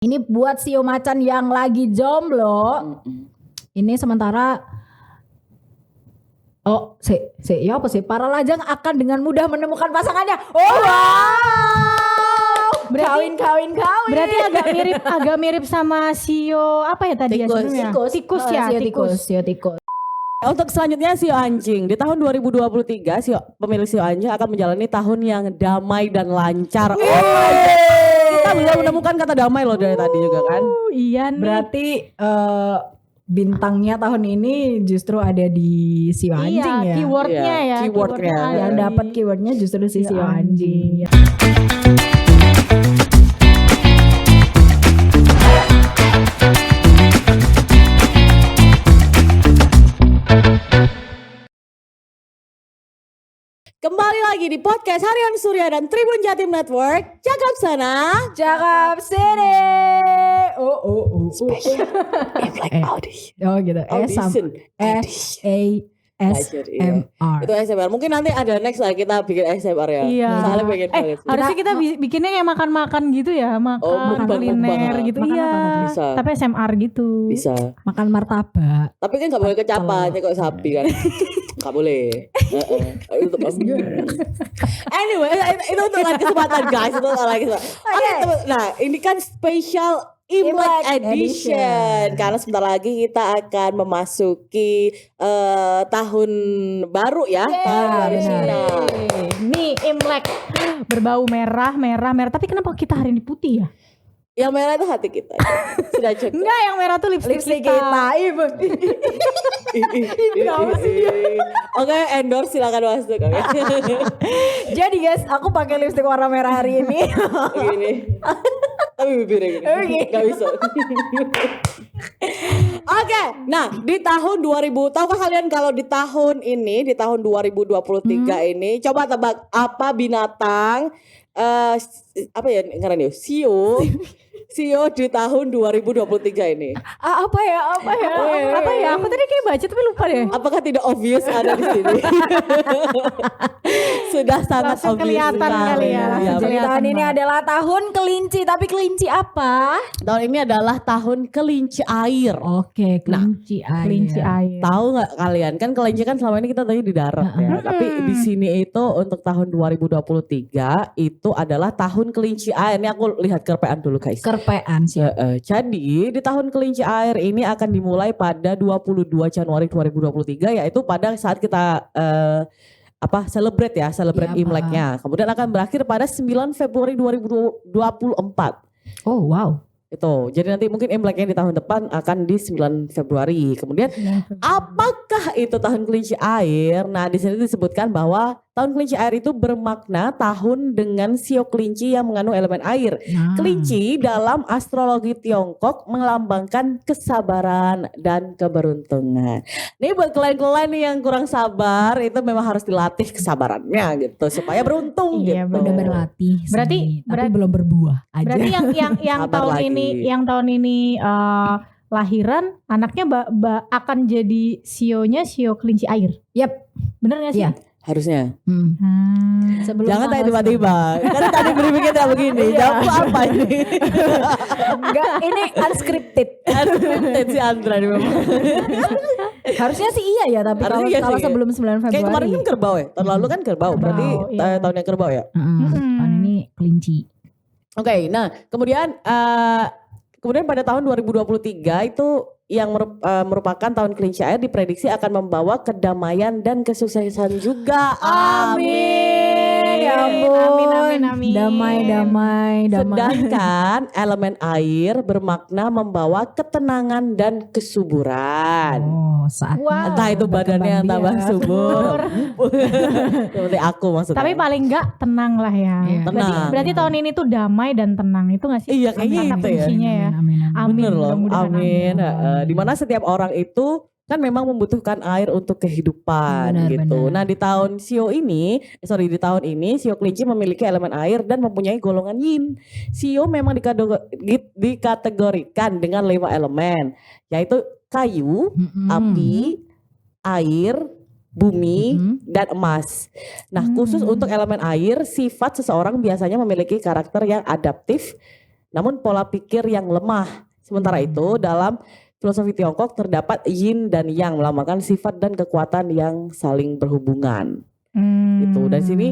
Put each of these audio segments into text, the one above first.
Ini buat Sio Macan yang lagi jomblo. Ini sementara ya apa sih? Para lajang akan dengan mudah menemukan pasangannya. Oh wow. Kawin. Berarti agak mirip sama Sio apa ya tadi ya? Tikus ya. Tikus. Untuk selanjutnya Sio Anjing. Di tahun 2023 pemilik Sio Anjing akan menjalani tahun yang damai dan lancar. Kita bisa menemukan kata damai loh dari tadi juga kan. Iya nih. Berarti bintangnya tahun ini justru ada di Sio Anjing ya. Keywordnya Iya, ya. keywordnya. Yang dapat keywordnya justru si Sio Anjing. Kembali lagi di podcast Harian Surya dan Tribun Jatim Network. Cakap sana, Cakap sini. audition. Oh gitu. Audition. SASMR. Itu SMR. Mungkin nanti ada next lah kita bikin SMR ya. Iya. Soalnya pengen banget. Harusnya kita bikinnya kayak makan-makan gitu ya, makan kuliner mukbang. gitu. Makan Iya. apa? Bisa. Tapi SMR gitu. Bisa. Makan martabak. Tapi kan gak boleh kecapan, kok sapi kan. Gak boleh. Anyway, itu untuk lain kesempatan guys. Itu untuk lain kesempatan. Oke, nah ini kan spesial Imlek Edition. Karena sebentar lagi kita akan memasuki tahun baru ya. Tahun Cina. Nih Imlek berbau merah. Tapi kenapa kita hari ini putih ya? Yang merah itu hati kita. Sudah cukup. Enggak, yang merah tuh lipstick Lipstick kita. kita. Oke, endorse silakan masuk. Jadi guys, aku pakai lipstick warna merah hari ini. Gini. Tapi bibirnya gini. Gak bisa. Oke, nah di tahun 2000, tahukah kalian kalau di tahun ini, di tahun 2023 ini, coba tebak apa binatang apa ya karena Sio di tahun 2023 ini. Apa ya? Apa ya? Aku tadi kayak baca tapi lupa deh. Apakah tidak obvious ada di sini? Sudah sangat Langsung obvious kelihatan sekali. kali ya, langsung Jadi kelihatan tahun ini banget. adalah tahun kelinci, tapi kelinci apa? Tahun ini adalah tahun kelinci air. Oke, kelinci air. Kelinci air. Tahu nggak kalian kan kelinci kan selama ini kita tadi di darat ya. Tapi di sini itu untuk tahun 2023 itu adalah tahun kelinci air. Ini aku lihat kerpean dulu guys. Kerpean sih. Jadi di tahun kelinci air ini akan dimulai pada 22 Januari 2023 yaitu pada saat kita celebrate Iya, Imleknya. Kemudian akan berakhir pada 9 Februari 2024. Oh wow. Itu. Jadi nanti mungkin Imleknya di tahun depan akan di 9 Februari. Kemudian apakah itu tahun kelinci air? Nah, di sini disebutkan bahwa tahun kelinci air itu bermakna tahun dengan sio kelinci yang mengandung elemen air. Kelinci dalam astrologi Tiongkok melambangkan kesabaran dan keberuntungan. Nih buat kalian nih yang kurang sabar itu memang harus dilatih kesabarannya gitu supaya beruntung Iya, gitu. Udah berlatih. Berarti- tapi belum berbuah aja. Berarti yang Sabar tahun ini lahiran anaknya akan jadi sionya sio kelinci air. Yap. Bener gak sih? Iya. Harusnya. Sebelum Jangan tanya tanggal tiba-tiba. Kan tadi briefingnya kayak begini. Jawab apa ini? Enggak, ini unscripted. Unscripted si Andra nih memang. Harusnya sih iya ya, tapi kalau Harusnya iya kalau sih. sebelum 9 Februari. Kayak kemarin kan kerbau ya. Tahun lalu kan kerbau. Berarti iya. tahun yang kerbau ya. Tahun ini kelinci. Oke, nah kemudian pada tahun 2023 itu yang merupakan tahun kelinci air diprediksi akan membawa kedamaian dan kesuksesan juga. Amin. Ya ampun. Amin. Damai. Sedangkan elemen air bermakna membawa ketenangan dan kesuburan. Oh, saat Wow. Entah itu badannya yang tambah subur. Seperti aku maksudnya. Tapi paling enggak tenang lah ya. Iya. Tenang. Berarti tahun ini tuh damai dan tenang itu gak sih? Iya, kayaknya Kata itu ya. kuncinya ya. Amin. Bener loh, mudah-mudahan amin. Dimana setiap orang itu kan memang membutuhkan air untuk kehidupan Benar, gitu. benar. Nah di tahun tahun ini sio kelinci memiliki elemen air dan mempunyai golongan yin. Sio memang dikategorikan dengan 5 elemen, yaitu kayu, api, air, bumi, dan emas. Nah khusus untuk elemen air, sifat seseorang biasanya memiliki karakter yang adaptif namun pola pikir yang lemah. Sementara itu dalam filosofi Tiongkok terdapat yin dan yang melambangkan sifat dan kekuatan yang saling berhubungan. Gitu. Dan sini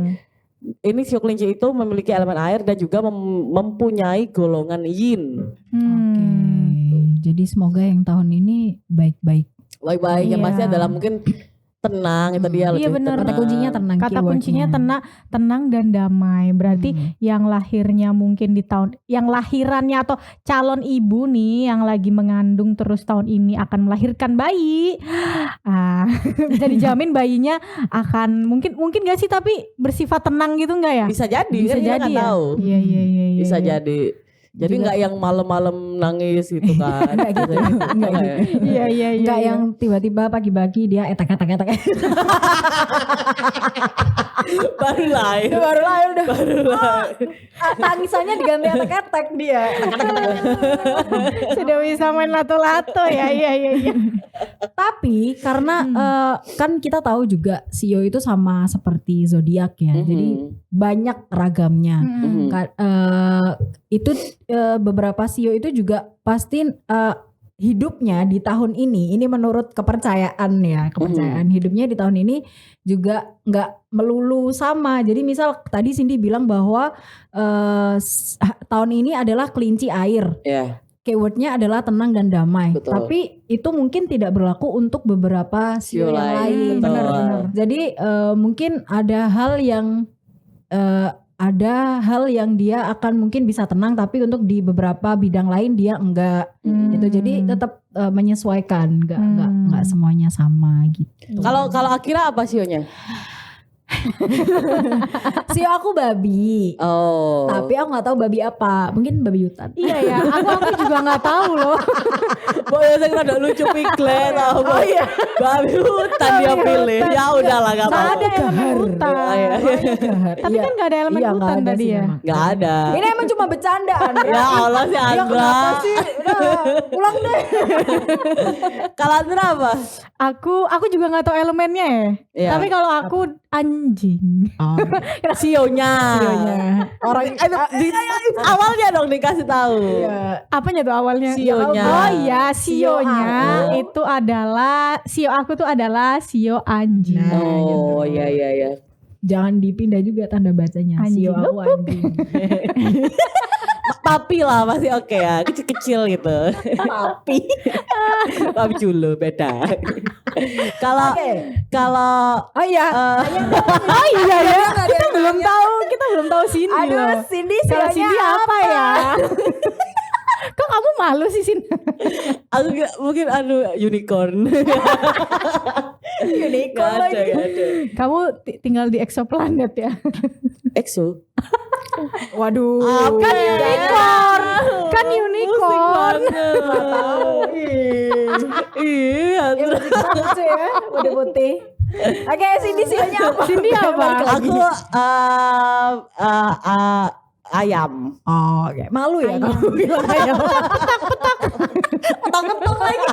ini shio kelinci itu memiliki elemen air dan juga mempunyai golongan yin. Oke. Jadi semoga yang tahun ini baik-baik. Baik-baik yang Iya. pasti adalah mungkin tenang itu dia lebih Iya benar. tenang. Kata kuncinya tenang. Kata keywordnya. kuncinya tenang dan damai. Berarti yang lahirnya mungkin di tahun, yang lahirannya atau calon ibu nih yang lagi mengandung terus tahun ini akan melahirkan bayi. Bisa dijamin bayinya akan mungkin gak sih tapi bersifat tenang gitu nggak ya? Bisa jadi, Bisa kan kita jadi nggak ya. tahu. Iya. Bisa jadi. Jadi Juga- nggak yang malam-malam nangis gitu kan. Nggak gitu, nggak gitu. Iya. Enggak yang tiba-tiba pagi-pagi dia etak-etak. Baru lahir. Baru lahir udah. Baru lahir. Tangisannya diganti etak-etak dia. Sudah bisa main lato-lato ya. Iya. Tapi karena kan kita tahu juga Sio itu sama seperti zodiak ya. Jadi banyak ragamnya. Itu beberapa Sio itu juga pasti hidupnya di tahun ini menurut kepercayaan hidupnya di tahun ini juga nggak melulu sama. Jadi misal tadi Cindy bilang bahwa tahun ini adalah kelinci air. Ya. Keywordnya adalah tenang dan damai. Betul. Tapi itu mungkin tidak berlaku untuk beberapa Sio yang lain. Betul. Benar. Jadi mungkin ada hal yang dia akan mungkin bisa tenang, tapi untuk di beberapa bidang lain dia enggak. Gitu. Jadi tetap menyesuaikan, enggak semuanya sama gitu. Kalau Akira apa sionya? Sio aku babi. Oh. Tapi aku nggak tahu babi apa. Mungkin babi hutan. Iya ya. Aku juga nggak tahu loh. Boleh saya rada lucu piklet. Oh iya. Babi hutan dia pilih. Ya udahlah nggak apa-apa. Ada elemen hutan. Tapi kan nggak ada elemen Iya, hutan nggak ada tadi sih ya. memang. Nggak ada. Ini emang cuma bercandaan. Ya Allah sih Ya Andra. kenapa sih? Udah pulang deh. Kalau Andra apa? Aku juga nggak tahu elemennya ya. Iya. Tapi kalau aku anjing. Sionya. Orang Awalnya dong dikasih tahu. Apanya tuh awalnya? Sionya. Oh iya, sionya aku. itu adalah sio aku tuh adalah sio anjing. Oh iya. jangan dipindah juga tanda bacanya. Anjing. Sio aku anjing. Papi lah masih oke ya, kecil-kecil gitu. Papi. Papi culu beda. Kalau Oke. kalau Oh iya. Oh iya ya, kita belum tahu Cindy Aduh, loh. Cindy Kalau sionya Cindy apa ya? Kok kamu malu sih Sin? aku mungkin unicorn. Unicorn Gak ada. Kamu tinggal di exoplanet ya? EXO. Waduh. Apa ya? Unicorn. Kan unicorn. Iya. Lucu ya, udah putih. Oke, Cindy sionya apa? Cindy apa? Aku ayam. Oh, oke. Malu ya kamu bilang ayam. Petok-petok lagi.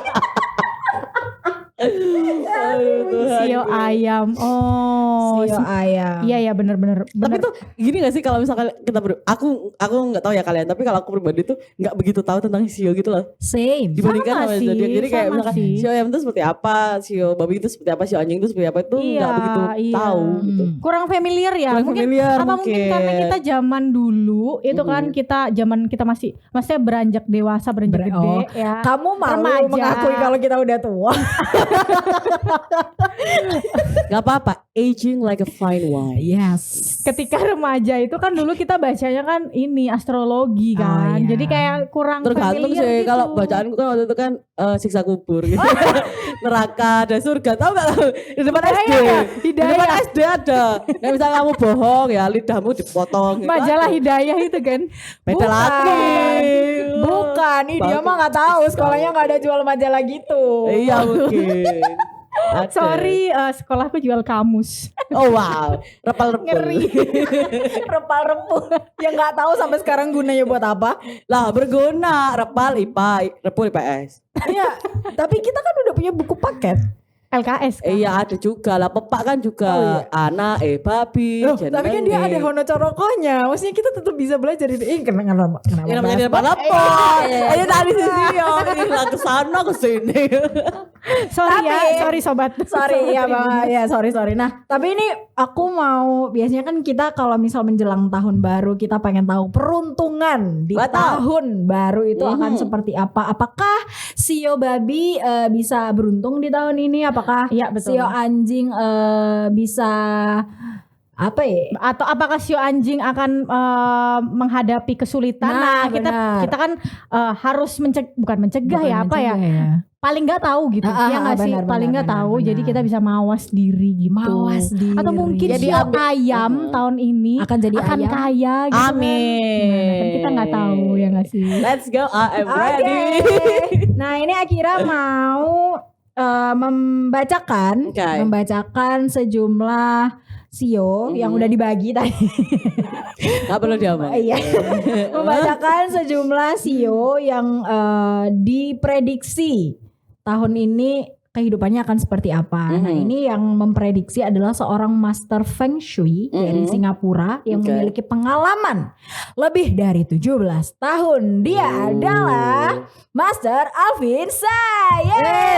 Sio ayam. Oh, Sio ayam. Iya ya benar-benar. Tapi tuh gini gak sih kalau misalkan kita aku nggak tahu ya kalian, tapi kalau aku pribadi tuh nggak begitu tahu tentang sio gitu loh. Same. Dibandingkan Sama sama sih, zodiak. Jadi kayak sama misalkan sih. sio ayam itu seperti apa, sio babi itu seperti apa, sio anjing itu seperti apa itu nggak Iya, begitu iya. tahu gitu. kurang familiar ya. Kurang familiar apa mungkin mungkin. karena kita zaman dulu itu kan kita masih maksudnya beranjak dewasa, beranjak gede Oh. ya. Kamu malu Remaja. mengakui kalau kita udah tua. Gak apa-apa, aging like a fine wine. Yes. Ketika remaja itu kan dulu kita bacanya kan ini astrologi kan. iya. Jadi kayak kurang Tergantung familiar sih gitu. kalau bacaanku kan waktu itu kan siksa kubur gitu. Neraka dan surga, tahu gak? Di depan SD. Di depan SD ada. Yang misalnya kamu bohong ya lidahmu dipotong gitu. Majalah Hidayah itu kan. Beda Bukan. lagi. Bukan, nih dia mah nggak tahu sekolahnya nggak ada jual majalah gitu. Iya mungkin. Ada. Sorry, sekolahku jual kamus. Oh wow, repal-repul. Ngeri. Repal-repu yang nggak tahu sampai sekarang gunanya buat apa. Lah berguna, repal IPA, repul IPS. Iya, tapi kita kan udah punya buku paket. LKS kan? Iya ada juga lah, pepak kan juga anak, babi, Loh, tapi kan dia ada hono corokonya. Maksudnya kita tetap bisa belajar itu. Kenapa Yang namanya di bahas- depan ayo tadi sih lah kesana kesini. Sorry sobat. Sorry ya bang, ya sorry. Nah tapi ini aku mau, biasanya kan kita kalau misal menjelang tahun baru kita pengen tahu peruntungan di Betul. tahun baru itu akan seperti apa. Apakah Sio babi bisa beruntung di tahun ini? Apakah Iya, betul. Sio anjing bisa apa ya? Atau apakah Sio anjing akan menghadapi kesulitan? Nah, kita benar. kita kan harus bukan mencegah Bukan ya, apa ya? mencegah ya? Paling nggak tahu gitu, ya nggak sih? benar, Paling nggak benar, tahu, benar. jadi kita bisa mawas diri gitu. Mawas diri. Atau mungkin Jadi Sio ambil- ayam tahun ini Akan jadi ayam. kaya gitu kan. Amin. Gimana kan kita nggak tahu ya nggak sih? Let's go, I am Oke. ready. Nah ini Akira mau membacakan Oke. membacakan sejumlah Sio yang udah dibagi tadi. Gak perlu diomong. Iya. Membacakan sejumlah Sio yang diprediksi tahun ini kehidupannya akan seperti apa. Nah ini yang memprediksi adalah seorang master Feng Shui dari Singapura yang Oke. memiliki pengalaman lebih dari 17 tahun. Dia adalah Master Alvin Sai.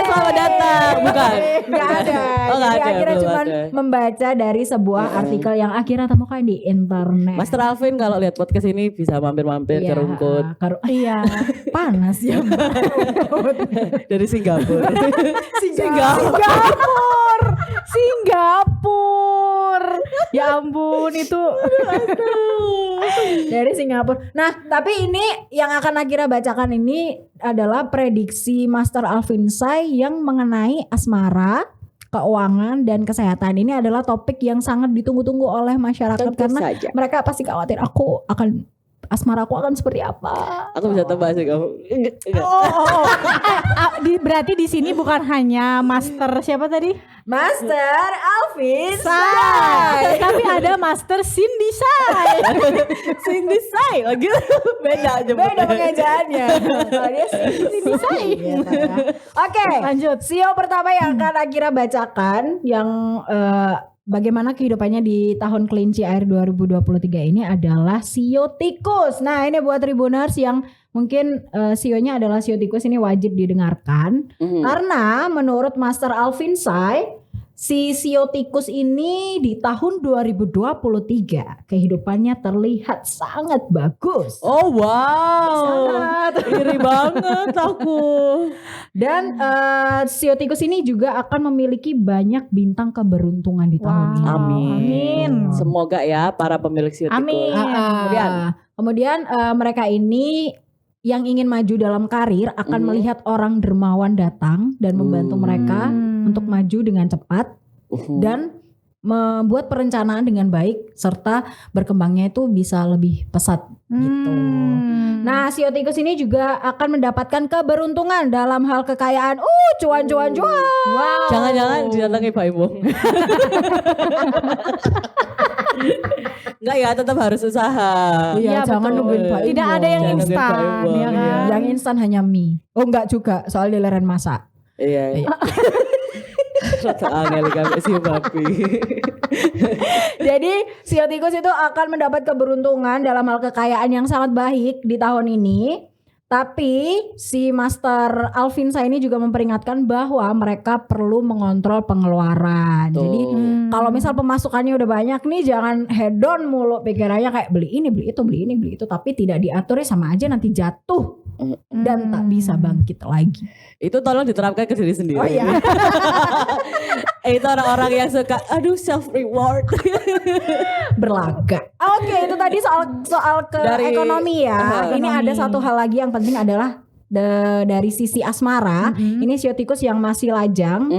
Selamat datang. Bukan. Gak ada. Oh, nggak Jadi ada, akhirnya belum cuma ada. membaca dari sebuah artikel yang akhirnya temukan di internet. Master Alvin kalau lihat podcast ini bisa mampir-mampir ke Iya, Rungkut Iya. panas ya. dari Singapura. Singapura. Ya ampun itu. Dari Singapura. Nah, tapi ini yang akan Akira bacakan ini adalah prediksi Master Alvin Sai yang mengenai asmara, keuangan dan kesehatan. Ini adalah topik yang sangat ditunggu-tunggu oleh masyarakat Tentu karena saja. mereka pasti khawatir asmaraku akan seperti apa. Aku bisa tebak sih kamu. Enggak. Berarti di sini bukan hanya master siapa tadi? Master Alvin Sai. Tapi ada master Cindy Sai. Cindy Sai lagi beda aja. Beda pengejaannya. Kalau dia Cindy Sai. Oke, Lanjut. Sio pertama yang akan Akira bacakan yang bagaimana kehidupannya di tahun kelinci air 2023 ini adalah Sio tikus. Nah ini buat Tribuners yang mungkin Sionya adalah Sio tikus, ini wajib didengarkan. Karena menurut Master Alvin Sai, si Sio tikus ini di tahun 2023 kehidupannya terlihat sangat bagus. Oh wow. Iri banget aku. Dan Sio tikus ini juga akan memiliki banyak bintang keberuntungan di tahun ini. Amin. Semoga ya para pemilik Sio tikus. Amin. Kemudian mereka ini yang ingin maju dalam karir akan melihat orang dermawan datang dan membantu mereka untuk maju dengan cepat dan membuat perencanaan dengan baik serta berkembangnya itu bisa lebih pesat gitu. Nah, Sio tikus ini juga akan mendapatkan keberuntungan dalam hal kekayaan. Cuan. Wow. Jangan-jangan didatangi Pak Ibu. Enggak ya, tetap harus usaha. Iya, jangan betul. nungguin Pak Tidak Ibu. ada yang Jangan nungguin instan Pak Ibu, ya kan. iya. Yang instan hanya mie. Oh enggak juga, soal dileran masak. Iya. Rata angel kami si babi. Jadi Sio tikus itu akan mendapat keberuntungan dalam hal kekayaan yang sangat baik di tahun ini. Tapi si Master Alvin Sai ini juga memperingatkan bahwa mereka perlu mengontrol pengeluaran. Tuh. Jadi kalau misal pemasukannya udah banyak nih, jangan hedon mulu pikirannya kayak beli ini, beli itu, beli ini, beli itu, tapi tidak diatur sama aja nanti jatuh dan tak bisa bangkit lagi. Itu tolong diterapkan ke diri sendiri. Oh iya. Itu orang-orang yang suka aduh self reward. Berlaga. Oke, itu tadi soal ke Dari- ekonomi ya. Ini Ekonomi. ada satu hal lagi yang penting adalah dari sisi asmara. Ini Sio tikus yang masih lajang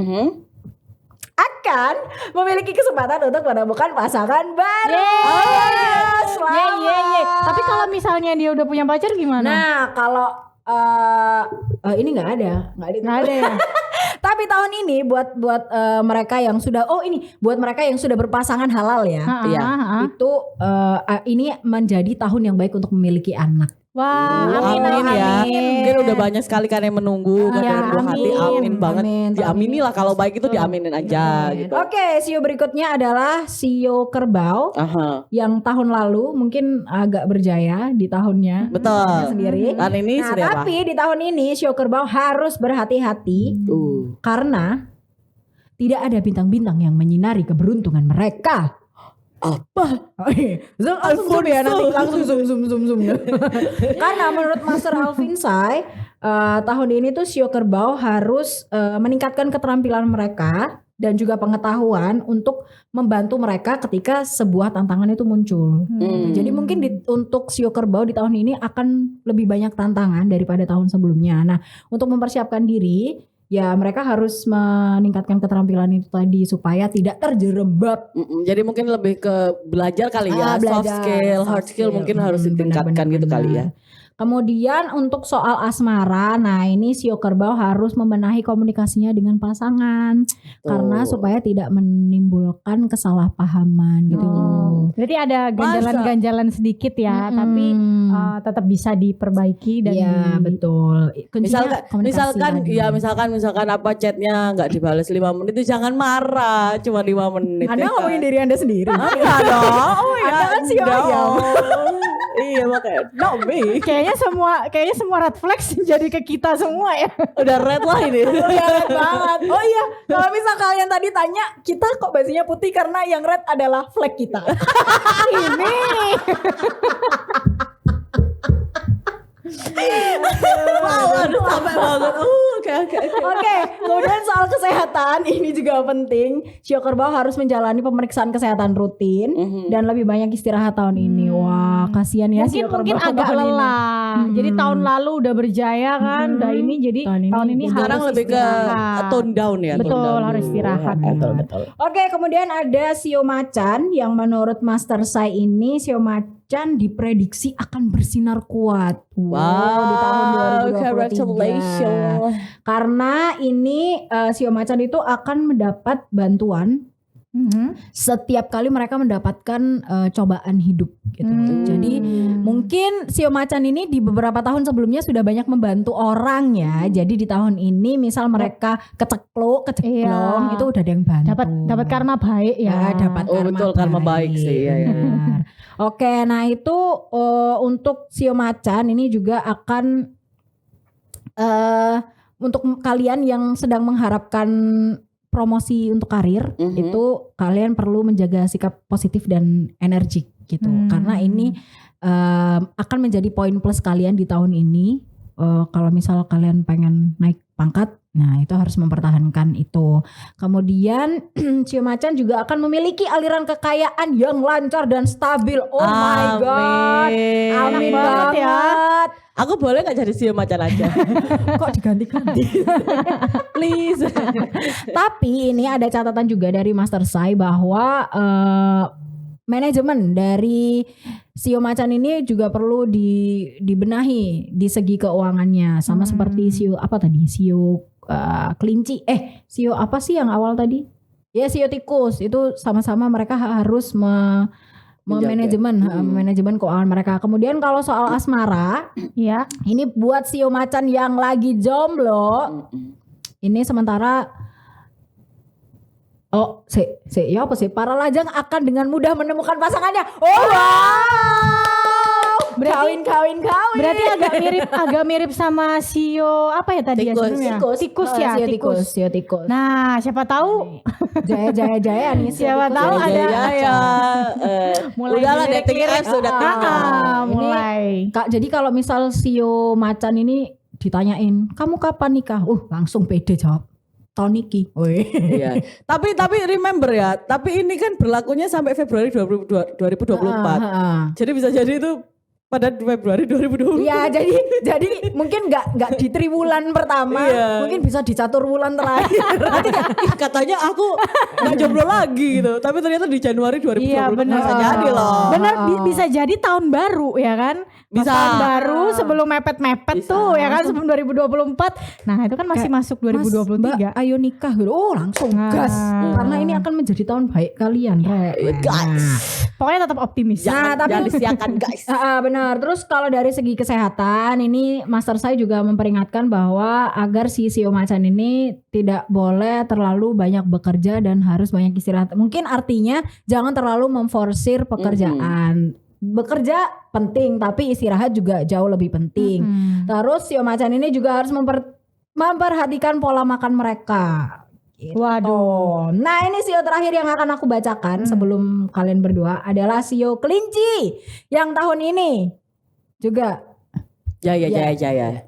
akan memiliki kesempatan untuk menemukan pasangan baru. Selamat. Ye. Tapi kalau misalnya dia udah punya pacar gimana? Nah, kalau ini nggak ada. Nggak ada ya. Tapi tahun ini buat mereka yang sudah buat mereka yang sudah berpasangan halal ya. Iya. Itu ini menjadi tahun yang baik untuk memiliki anak. Wah, Amin, amin, ya. amin. Mungkin udah banyak sekali kan yang menunggu kan Iya, dengan penuh hati. amin. Amin banget. Amin, Diamini lah kalau baik itu diaminin aja Amin. gitu. Oke, sio berikutnya adalah sio kerbau Aha, yang tahun lalu mungkin agak berjaya di tahunnya betul. sendiri. Dan ini Nah, sudah apa? tapi di tahun ini sio kerbau harus berhati-hati karena tidak ada bintang-bintang yang menyinari keberuntungan mereka. Apa? Oh iya, zoom ya nanti langsung zoom. Karena menurut Master Alvin Sai, tahun ini tuh sio kerbau harus meningkatkan keterampilan mereka dan juga pengetahuan untuk membantu mereka ketika sebuah tantangan itu muncul. Jadi mungkin untuk sio kerbau di tahun ini akan lebih banyak tantangan daripada tahun sebelumnya. Nah, untuk mempersiapkan diri, ya mereka harus meningkatkan keterampilan itu tadi supaya tidak terjerembab. Jadi mungkin lebih ke belajar kali ya, soft Belajar, skill, hard soft skill mungkin harus ditingkatkan gitu kali ya. Kemudian untuk soal asmara, nah ini sio kerbau harus membenahi komunikasinya dengan pasangan karena supaya tidak menimbulkan kesalahpahaman gitu. Berarti ada ganjalan-ganjalan sedikit ya, tapi tetap bisa diperbaiki dan Iya betul. Misalkan apa chatnya nggak dibales 5 menit itu jangan marah, cuma 5 menit. Anda ngomongin diri Anda sendiri. Iya dong. Anda kan sio ayam. Iya makanya not me. kayaknya semua red flags jadi ke kita semua ya. Udah red lah ini. Red banget. Oh iya, kalau misal kalian tadi tanya, kita kok bajunya putih karena yang red adalah flag kita. Ini Wow, aduh sampai banget. Oke. Oke, kemudian soal kesehatan ini juga penting. Sio kerbau harus menjalani pemeriksaan kesehatan rutin dan lebih banyak istirahat tahun ini. Wah, kasihan ya sio kerbau. mungkin agak tahun ini. lelah. Jadi tahun lalu udah berjaya kan, udah ini jadi tahun ini Sekarang harus lebih ke istirahat. tone down ya. Betul, tone down harus dulu. istirahat. Betul. Oke, kemudian ada sio macan yang menurut Master Sai ini sio macan diprediksi akan bersinar kuat. Di tahun 2023. Congratulations. Karena ini sio macan itu akan mendapat bantuan setiap kali mereka mendapatkan cobaan hidup gitu. Jadi mungkin sio macan ini di beberapa tahun sebelumnya sudah banyak membantu orang ya. Jadi di tahun ini misal mereka keceklong itu udah ada yang bantu. Dapat karma baik ya. Dapat Betul karma baik sih ya. Benar. Oke, nah itu untuk sio macan ini juga akan untuk kalian yang sedang mengharapkan promosi untuk karir, itu kalian perlu menjaga sikap positif dan energik gitu. Karena ini akan menjadi poin plus kalian di tahun ini. Kalau misal kalian pengen naik pangkat, nah itu harus mempertahankan itu. Kemudian sio macan juga akan memiliki aliran kekayaan yang lancar dan stabil. Oh my god, amin banget ya. Aku boleh gak jadi sio macan aja? Kok diganti-ganti? Please. Tapi ini ada catatan juga dari Master Sai bahwa manajemen dari sio macan ini juga perlu dibenahi di segi keuangannya, sama seperti sio kelinci. Sio apa sih yang awal tadi? Ya sio tikus itu sama-sama mereka harus manajemen keuangan mereka. Kemudian kalau soal asmara, ya ini buat sio macan yang lagi jomblo. Ini sementara ya apa sih? Para lajang akan dengan mudah menemukan pasangannya. Oh wow! Berarti Kawin. berarti agak mirip sama sio apa ya tadi Tikus. ya? Tikus ya, Sio tikus. Nah, siapa tahu Jaya nih. siapa tahu ada mulai udahlah dilirik-lirik. dating apps sudah mulai. Kak, jadi kalau misal sio macan ini ditanyain, "Kamu kapan nikah?" Langsung pede jawab. Tahun iki. Iya. Tapi remember ya, tapi ini kan berlakunya sampai Februari 2024. Jadi bisa jadi itu pada Februari 2020. Iya, jadi mungkin nggak di triwulan pertama, mungkin bisa di catur wulan terakhir. Nanti katanya aku nggak jomblo lagi gitu, tapi ternyata di Januari 2020 Iya, benar. bisa jadi loh. Benar bisa jadi tahun baru ya kan? Bisa. Tahun baru sebelum mepet-mepet Bisa. tuh ya kan sebelum 2024. Nah, itu kan masih masuk 2023. Mbak, ayo nikah gitu. Langsung gas. Karena ini akan menjadi tahun baik kalian, Rek. Guys, Pokoknya tetap optimis. jangan disiakan guys. Benar. benar. Terus kalau dari segi kesehatan ini Master saya juga memperingatkan bahwa agar si Sio Macan ini tidak boleh terlalu banyak bekerja dan harus banyak istirahat. Mungkin artinya jangan terlalu memforsir pekerjaan. Bekerja penting tapi istirahat juga jauh lebih penting. Terus Sio Macan ini juga harus memperhatikan pola makan mereka. Gitu. Waduh. Nah ini sio terakhir yang akan aku bacakan sebelum kalian berdua adalah sio kelinci yang tahun ini juga Jaya.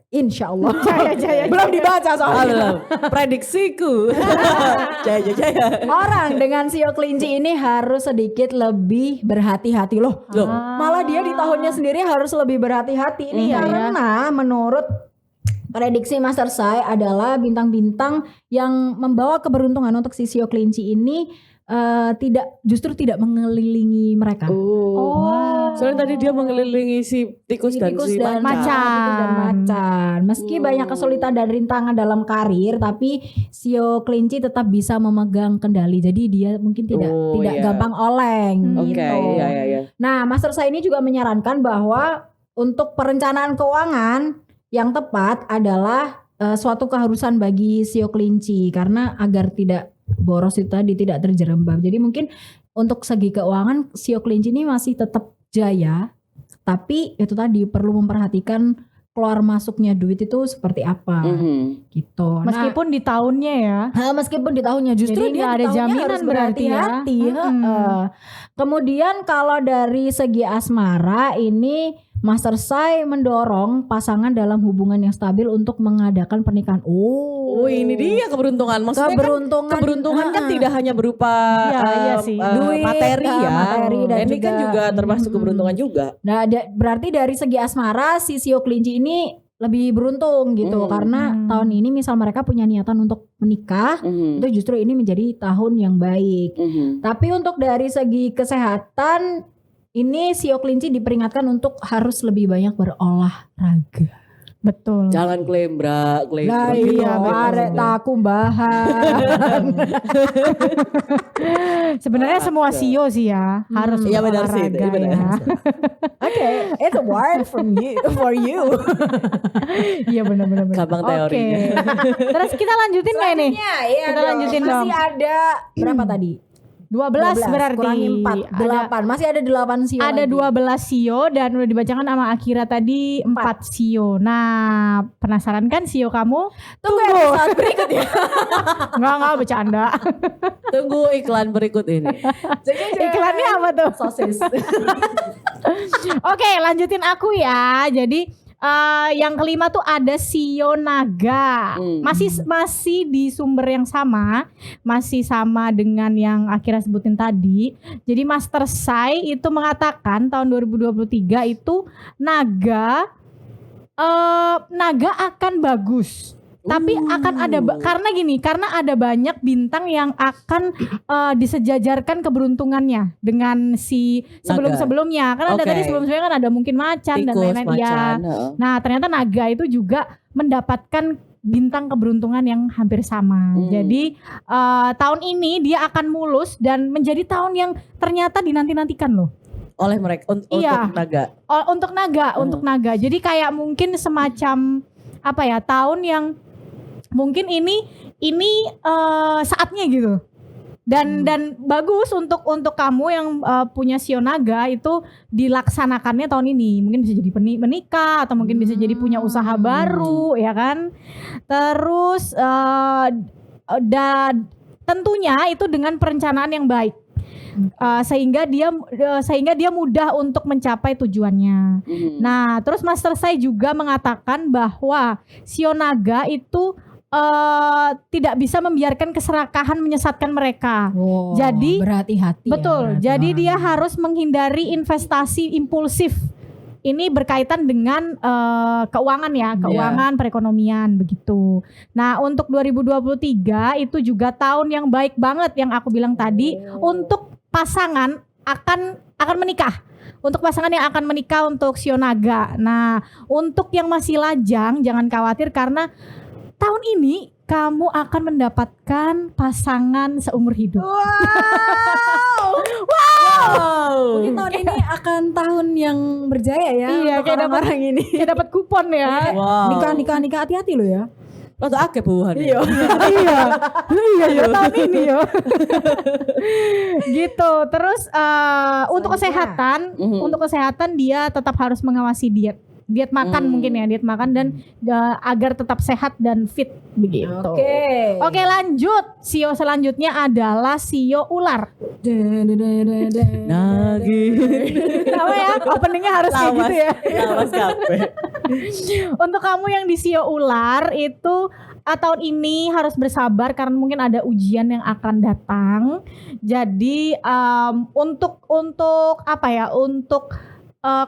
insya Allah Jaya. belum dibaca soalnya. Prediksiku. Jaya. Orang dengan sio kelinci ini harus sedikit lebih berhati-hati loh. Malah dia di tahunnya sendiri harus lebih berhati-hati ini karena menurut prediksi Master Sai adalah bintang-bintang yang membawa keberuntungan untuk si sio kelinci ini justru tidak mengelilingi mereka. Soalnya tadi dia mengelilingi si tikus dan si macan. Tikus dan macan. Meski banyak kesulitan dan rintangan dalam karir, tapi sio kelinci tetap bisa memegang kendali. Jadi dia mungkin tidak gampang oleng gitu. Iya. Nah, Master Sai ini juga menyarankan bahwa untuk perencanaan keuangan yang tepat adalah suatu keharusan bagi sio kelinci karena agar tidak boros itu tadi, tidak terjerembab. Jadi mungkin untuk segi keuangan sio kelinci ini masih tetap jaya, tapi itu tadi perlu memperhatikan keluar masuknya duit itu seperti apa gitu. Meskipun di tahunnya ya. Meskipun di tahunnya justru jadi dia nggak ada di tahunnya jaminan harus berarti ya. berhati-hati. Kemudian kalau dari segi asmara ini Master Sai mendorong pasangan dalam hubungan yang stabil untuk mengadakan pernikahan. Oh, ini dia keberuntungan. Maksudnya keberuntungan kan tidak hanya berupa duit, materi ya. Materi dan ini kan juga termasuk keberuntungan juga. Nah, berarti dari segi asmara si sio kelinci ini lebih beruntung gitu karena tahun ini misal mereka punya niatan untuk menikah, itu justru ini menjadi tahun yang baik. Tapi untuk dari segi kesehatan ini sio kelinci diperingatkan untuk harus lebih banyak berolahraga. Betul. Jangan klembra. Nah iya, barek taku bahan. Sebenarnya semua sio sih ya harus Iya berolahraga benar. ya. Oke, it's a word from you for you. Iya benar. Gampang teorinya. Terus kita lanjutin nggak ini? Iya Kita lanjutin dong. Masih ada berapa tadi? 12 berarti. Kurangi 4, 8. Masih ada 8 sio Ada lagi. 12 sio dan udah dibacakan sama Akira tadi 4 sio. Nah, penasaran kan sio kamu? Tunggu episode berikutnya. Enggak bercanda. Tunggu iklan berikut ini. Iklannya apa tuh? Sosis. Oke, lanjutin aku ya. Jadi yang kelima tuh ada sio naga. Masih di sumber yang sama, masih sama dengan yang Akira sebutin tadi. Jadi Master Sai itu mengatakan tahun 2023 itu naga akan bagus. Tapi akan ada karena ada banyak bintang yang akan disejajarkan keberuntungannya dengan si sebelum-sebelumnya. Kan ada tadi sebelum-sebelumnya kan ada mungkin macan dan lain-lain ya. Nah, ternyata naga itu juga mendapatkan bintang keberuntungan yang hampir sama. Jadi tahun ini dia akan mulus dan menjadi tahun yang ternyata dinanti-nantikan loh. Oleh mereka untuk naga. Untuk naga. Jadi kayak mungkin semacam apa ya, tahun yang mungkin ini saatnya gitu. Dan bagus untuk kamu yang punya sio naga itu dilaksanakannya tahun ini. Mungkin bisa jadi menikah atau mungkin bisa jadi punya usaha baru ya kan. Terus tentunya itu dengan perencanaan yang baik. Sehingga dia mudah untuk mencapai tujuannya. Nah, terus Master Sai juga mengatakan bahwa sio naga itu tidak bisa membiarkan keserakahan menyesatkan mereka. Jadi berhati-hati. Betul. Ya, jadi dia harus menghindari investasi impulsif. Ini berkaitan dengan keuangan ya, keuangan, perekonomian begitu. Nah, untuk 2023 itu juga tahun yang baik banget yang aku bilang tadi untuk pasangan akan menikah. Untuk pasangan yang akan menikah untuk sio naga. Nah, untuk yang masih lajang jangan khawatir karena tahun ini kamu akan mendapatkan pasangan seumur hidup. Wow. Wow, Mungkin tahun ini akan tahun yang berjaya ya. Iya, untuk kayak dapat orang-orang ini. kayak dapat kupon ya. Wow. Nikah hati-hati lo ya. Lo tuh akeh buahan. Iya. Iya ya tahun ini ya. Gitu. Terus untuk kesehatan, dia tetap harus mengawasi diet makan mungkin ya, diet makan dan agar tetap sehat dan fit begitu. Oke, lanjut. Sio selanjutnya adalah sio ular. Kenapa ya? Openingnya harus kayak gitu ya. Lawas kape. Untuk kamu yang di sio ular itu tahun ini harus bersabar karena mungkin ada ujian yang akan datang. Jadi untuk apa ya? Untuk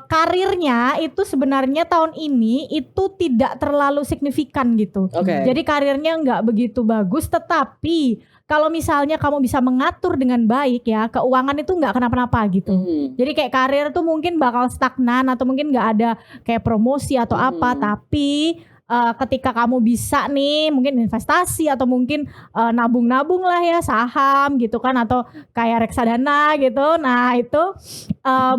karirnya itu sebenarnya tahun ini itu tidak terlalu signifikan gitu. Jadi karirnya nggak begitu bagus, tetapi kalau misalnya kamu bisa mengatur dengan baik ya, keuangan itu nggak kenapa-napa gitu. Jadi kayak karir tuh mungkin bakal stagnan atau mungkin nggak ada kayak promosi atau apa, tapi ketika kamu bisa nih mungkin investasi atau mungkin nabung-nabung lah ya, saham gitu kan, atau kayak reksadana gitu. Nah itu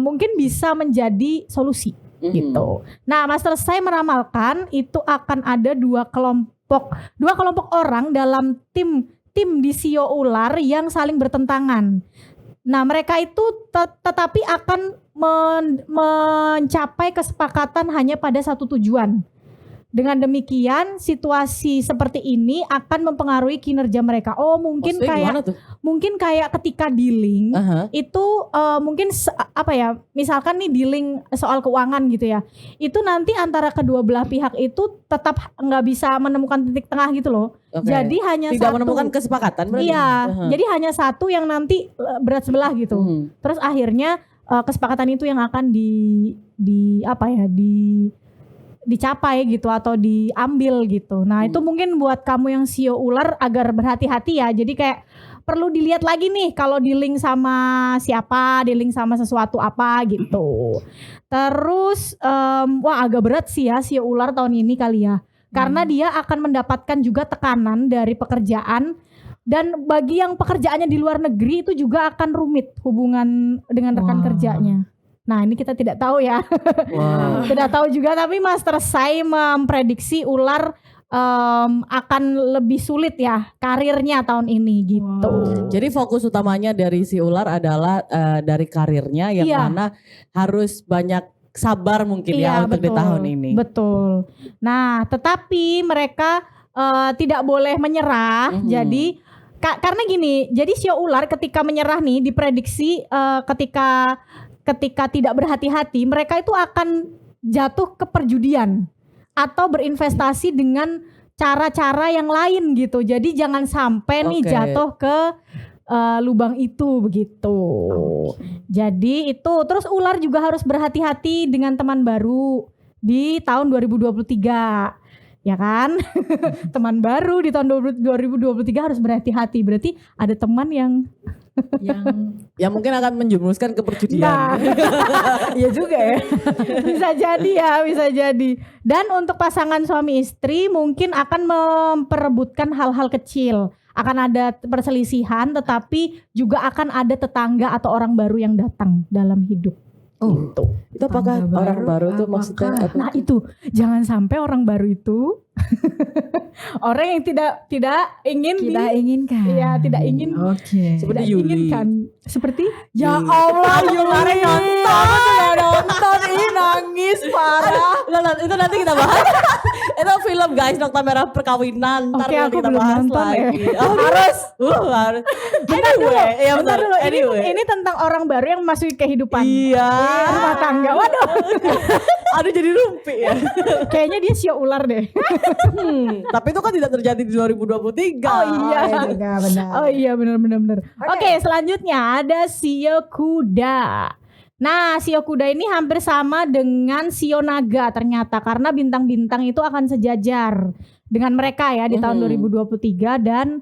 mungkin bisa menjadi solusi gitu. Nah Master saya meramalkan itu akan ada dua kelompok orang dalam tim di sio ular yang saling bertentangan. Nah mereka itu tetapi akan mencapai kesepakatan hanya pada satu tujuan. Dengan demikian situasi seperti ini akan mempengaruhi kinerja mereka. Mungkin kayak ketika dealing itu mungkin apa ya, misalkan nih dealing soal keuangan gitu ya, itu nanti antara kedua belah pihak itu tetap nggak bisa menemukan titik tengah gitu loh. Jadi hanya tidak satu menemukan kesepakatan berarti. Iya, jadi hanya satu yang nanti berat sebelah gitu. Terus akhirnya kesepakatan itu yang akan dicapai gitu atau diambil gitu. Nah itu mungkin buat kamu yang sio ular agar berhati-hati ya. Jadi kayak perlu dilihat lagi nih kalau dealing sama siapa, dealing sama sesuatu apa gitu. Terus agak berat sih ya sio ular tahun ini kali ya. Karena dia akan mendapatkan juga tekanan dari pekerjaan. Dan bagi yang pekerjaannya di luar negeri itu juga akan rumit hubungan dengan rekan kerjanya. Nah ini kita tidak tahu ya. Tidak tahu juga, tapi Master Sai memprediksi ular akan lebih sulit ya karirnya tahun ini gitu. Jadi fokus utamanya dari si ular adalah dari karirnya yang mana harus banyak sabar mungkin ya untuk di tahun ini. Betul. Nah tetapi mereka tidak boleh menyerah. Jadi karena gini, jadi sio ular ketika menyerah nih diprediksi ketika tidak berhati-hati, mereka itu akan jatuh ke perjudian atau berinvestasi dengan cara-cara yang lain gitu. Jadi jangan sampai nih jatuh ke lubang itu begitu. Jadi itu terus ular juga harus berhati-hati dengan teman baru di tahun 2023. Ya kan? Teman baru di tahun 2023 harus berhati-hati. Berarti ada teman yang mungkin akan menjerumuskan ke perjudian. Nah, iya juga ya. Bisa jadi. Dan untuk pasangan suami istri mungkin akan memperebutkan hal-hal kecil. Akan ada perselisihan, tetapi juga akan ada tetangga atau orang baru yang datang dalam hidup. Itu apakah orang baru itu maksudnya? Nah itu jangan sampai orang baru itu orang yang tidak inginkan. Iya, tidak ingin. Seperti Yuli. Seperti ya Allah, Yuli nonton ini nangis parah. Itu nanti kita bahas. Itu film guys, Nokta Merah Perkawinan. Oke, aku belum nonton lagi. Harus. Bentar dulu. Ini tentang orang baru yang masuk kehidupan. Iya. Rumah tangga. Waduh. Aduh jadi rumpi ya. Kayaknya dia sio ular deh. Tapi itu kan tidak terjadi di 2023. Oh iya. Benar. Oh iya benar. Oke, selanjutnya ada sio kuda. Nah, sio kuda ini hampir sama dengan sio naga ternyata karena bintang-bintang itu akan sejajar dengan mereka ya di tahun 2023 dan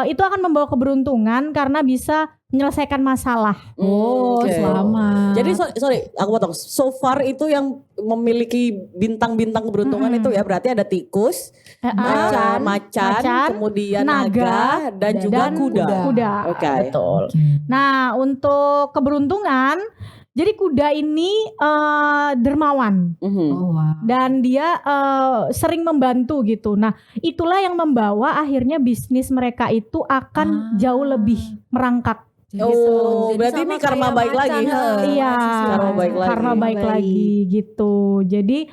itu akan membawa keberuntungan karena bisa menyelesaikan masalah. Oh, Oke. selamat. Jadi sorry, aku potong. So far itu yang memiliki bintang-bintang keberuntungan itu ya berarti ada tikus, macan, kemudian naga dan juga kuda. Oke. Betul. Nah, untuk keberuntungan, jadi kuda ini dermawan Mhm. Oh, wow. dan dia sering membantu gitu. Nah, itulah yang membawa akhirnya bisnis mereka itu akan jauh lebih merangkak. Oh, berarti ini karma baik lagi. Iya, Karma baik lagi. karma baik lagi gitu. Jadi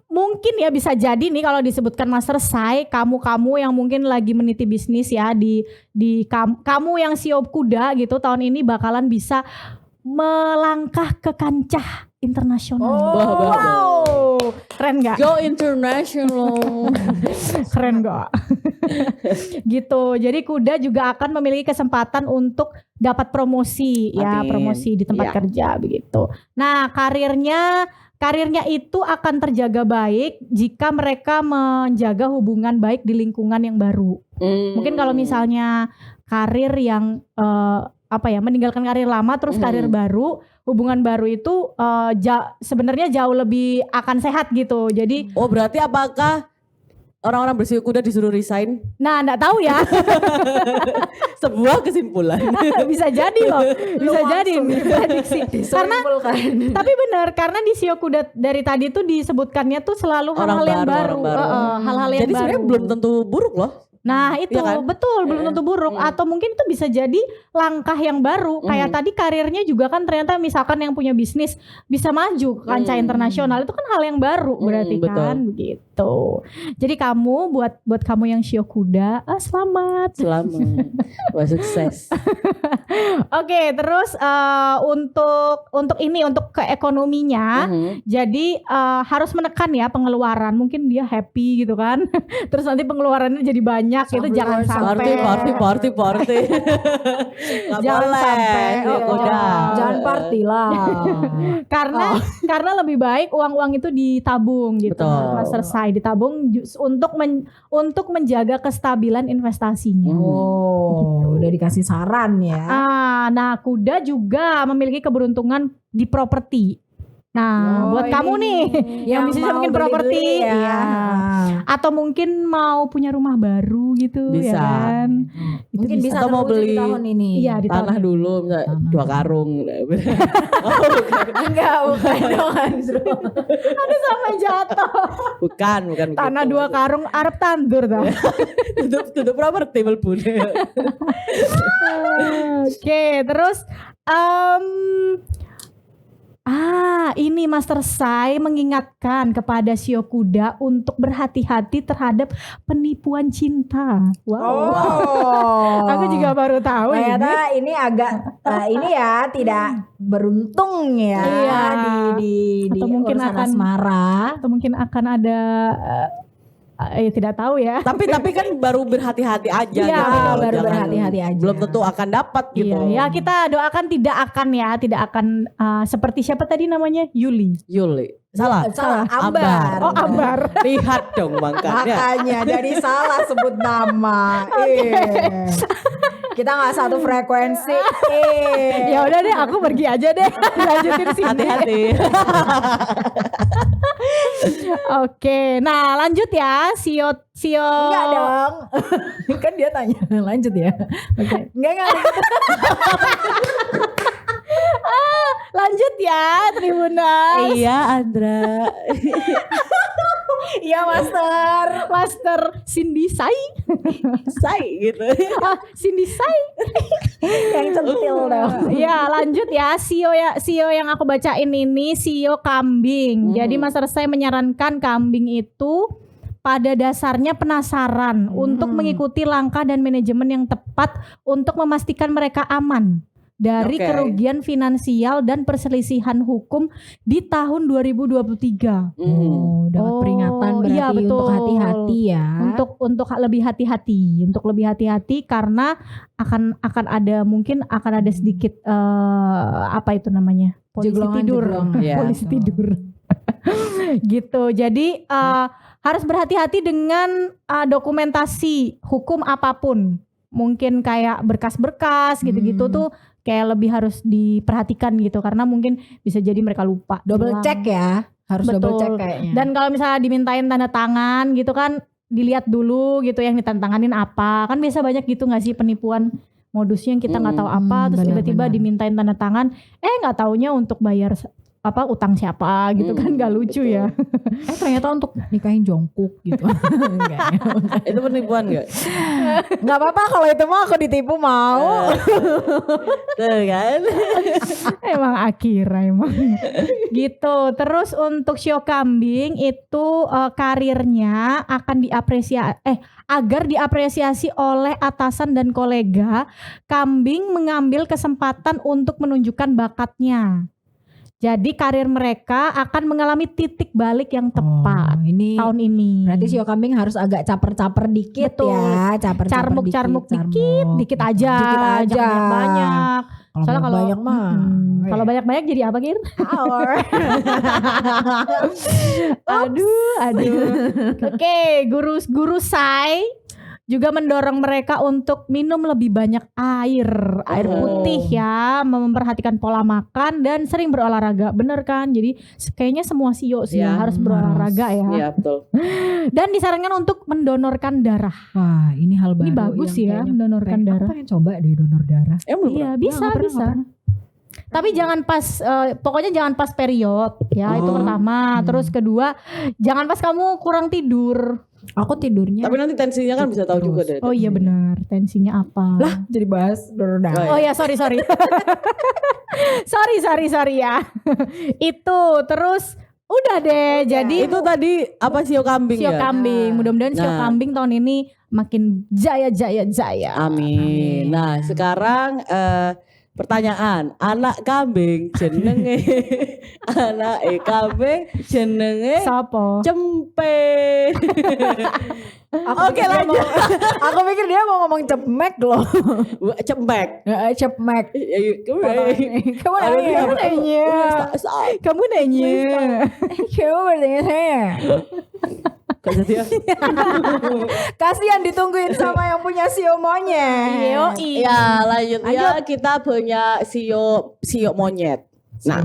mungkin ya bisa jadi nih kalau disebutkan Master Sai, kamu yang mungkin lagi meniti bisnis ya di kamu yang CEO kuda gitu tahun ini bakalan bisa melangkah ke kancah internasional. Wow, keren gak? Go international. Keren gak? Gitu. Jadi kuda juga akan memiliki kesempatan untuk dapat promosi ya, Amin. promosi di tempat Ya. kerja begitu. Nah, karirnya itu akan terjaga baik jika mereka menjaga hubungan baik di lingkungan yang baru. Mungkin kalau misalnya karir yang meninggalkan karir lama terus karir baru, hubungan baru itu sebenarnya jauh lebih akan sehat gitu. Jadi Oh, berarti apakah orang-orang bersih kuda disuruh resign? nah enggak tahu ya. Sebuah kesimpulan. Bisa jadi loh. Bisa jadi prediksi. Karena tapi benar karena di Sio Kuda dari tadi tuh disebutkannya tuh selalu Orang hal-hal yang baru, baru. orang baru. Hal-hal yang Jadi baru. sebenarnya belum tentu buruk loh. Nah itu Iya kan? betul belum tentu buruk atau mungkin itu bisa jadi langkah yang baru kayak tadi karirnya juga kan ternyata misalkan yang punya bisnis bisa maju ke kancah internasional itu kan hal yang baru berarti betul. kan begitu. Jadi kamu buat kamu yang Shio Kuda selamat. Selamat. Wah, sukses. Oke terus untuk ke ekonominya jadi harus menekan ya pengeluaran mungkin dia happy gitu kan terus nanti pengeluarannya jadi banyak itu jangan sampai Party. Nggak Jangan boleh. sampai. Iya, udah. Jangan party lah. karena lebih baik uang itu ditabung gitu. Betul. Mas selesai ditabung untuk menjaga kestabilan investasinya. Oh, udah dikasih saran ya. Nah kuda juga memiliki keberuntungan di properti. Nah, buat kamu nih yang bisnisnya mau mungkin properti, beli-beli iya. Atau mungkin mau punya rumah baru gitu, Bisa. ya kan? Itu Mungkin bisa Atau mau terwujud beli di tahun ini. Iya, di tahun Tanah ini. dulu, misalnya 2 karung. Enggak, bukan dong. Ada sampai jatuh. bukan Tanah gitu. 2 karung Arab tandur dah. tutup properti melpun. Oke, terus ini Master Sai mengingatkan kepada Shio Kuda untuk berhati-hati terhadap penipuan cinta. Wow. Aku juga baru tahu ini. Ternyata ini agak ini ya tidak beruntung ya Iya. di Atau mungkin urusan akan- asmara. Atau mungkin akan ada tidak tahu ya. tapi kan baru berhati-hati aja. Iya, gitu loh. baru Jangan- berhati-hati aja. Belum tentu akan dapat gitu. Iya, ya kita doakan tidak akan seperti siapa tadi namanya Yuli. Yuli. Salah. Ambar. Oh Ambar. Lihat dong bangkatnya. Makanya jadi salah sebut nama. Kita nggak satu frekuensi. Ya udah deh, aku pergi aja deh. Lanjutin sini. Hati-hati. Oke, nah lanjut ya, Sio. Enggak dong. Kan dia tanya lanjut ya. Oke. Enggak. Lanjut ya, Tribuners. Iya, Andra. Iya, Master Cindy Sai. Say gitu. Cindy Sai. Yang centil dong. Ya, lanjut ya. Sio yang aku bacain ini Sio kambing. Jadi Master Sai menyarankan kambing itu pada dasarnya penasaran untuk mengikuti langkah dan manajemen yang tepat untuk memastikan mereka aman dari Oke. kerugian finansial dan perselisihan hukum di tahun 2023. Oh, dapat Oh, peringatan berarti iya, betul. untuk hati-hati ya. Untuk lebih hati-hati karena akan ada sedikit apa itu namanya? Polisi tidur. Iya. Polisi tidur. Gitu. Jadi harus berhati-hati dengan dokumentasi hukum apapun. Mungkin kayak berkas-berkas gitu-gitu tuh kayak lebih harus diperhatikan gitu karena mungkin bisa jadi mereka lupa. Double hilang. check ya. Harus Betul. double check kayaknya. Dan kalau misalnya dimintain tanda tangan gitu kan dilihat dulu gitu yang ditantanganin apa. Kan biasa banyak gitu gak sih penipuan modusnya yang kita gak tahu apa terus tiba-tiba dimintain tanda tangan nggak taunya untuk bayar utang siapa gitu kan gak lucu betul. ya. Ternyata untuk nikahin Jongkook gitu. Enggak ya. Itu penipuan gak? Enggak apa-apa kalau itu mah aku ditipu mau. Tuh kan. Emang Akira emang gitu. Terus untuk Shio Kambing itu karirnya akan agar diapresiasi oleh atasan dan kolega, Kambing mengambil kesempatan untuk menunjukkan bakatnya. Jadi karir mereka akan mengalami titik balik yang tepat Ini tahun ini. berarti Shio Kambing harus agak caper-caper dikit. Betul. Ya, caper-caper Carmuk-carmuk dikit aja, Dikit aja. jangan banyak. Soalnya kalau banyak mah. kalau banyak-banyak jadi apa Kir? Aduh. Oke, guru Sai juga mendorong mereka untuk minum lebih banyak air putih ya, memperhatikan pola makan dan sering berolahraga. Bener kan? Jadi kayaknya semua CEO sih Ya, harus berolahraga ya. Iya betul. Dan disarankan untuk mendonorkan darah. Wah, ini hal baru. Ini bagus yang ya, kayaknya mendonorkan darah. Aku pengen coba deh donor darah. Belum Iya, pernah? bisa. Nggak pernah. Tapi jangan pas, pokoknya jangan pas period ya, itu pertama. Terus kedua, jangan pas kamu kurang tidur. Aku tidurnya. Tapi nanti tensinya kan bisa tahu juga deh. Oh iya benar, tensinya apa? Lah, jadi bahas donor darah. Oh ya sorry. sorry ya. Itu terus udah deh. Jadi Itu tadi apa Shio Kambing Shio ya? Kambing. Mudah-mudahan Shio Nah. Kambing tahun ini makin jaya. Amin. Nah sekarang pertanyaan, anak kambing jenenge anak kambing jenenge Sopo? Cempe. Oke lanjut. Aku pikir dia mau ngomong cemek loh. Cembek. Cemek. Kamu Aduh, nanya. Kamu nanya. Kamu bertanya saya. Gak jadi ya. Kasihan ditungguin sama yang punya Shio monyet. Yoi. Ya lanjut ya, kita punya Shio monyet. Nah,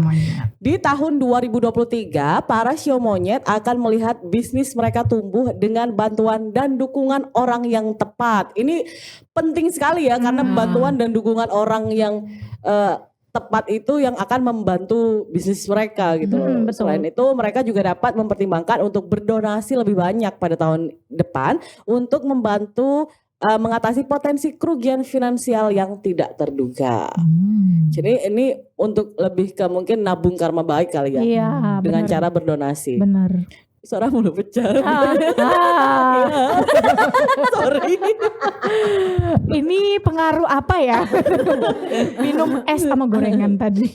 di tahun 2023 para Shio monyet akan melihat bisnis mereka tumbuh dengan bantuan dan dukungan orang yang tepat. Ini penting sekali ya karena bantuan dan dukungan orang yang tepat itu yang akan membantu bisnis mereka gitu. Betul. Selain itu mereka juga dapat mempertimbangkan untuk berdonasi lebih banyak pada tahun depan untuk membantu mengatasi potensi kerugian finansial yang tidak terduga. Jadi ini untuk lebih ke mungkin nabung karma baik kali ya. Iya, Dengan benar. cara berdonasi. Benar. Suara mulu pecah. Sorry. Ini pengaruh apa ya? Minum es sama gorengan tadi.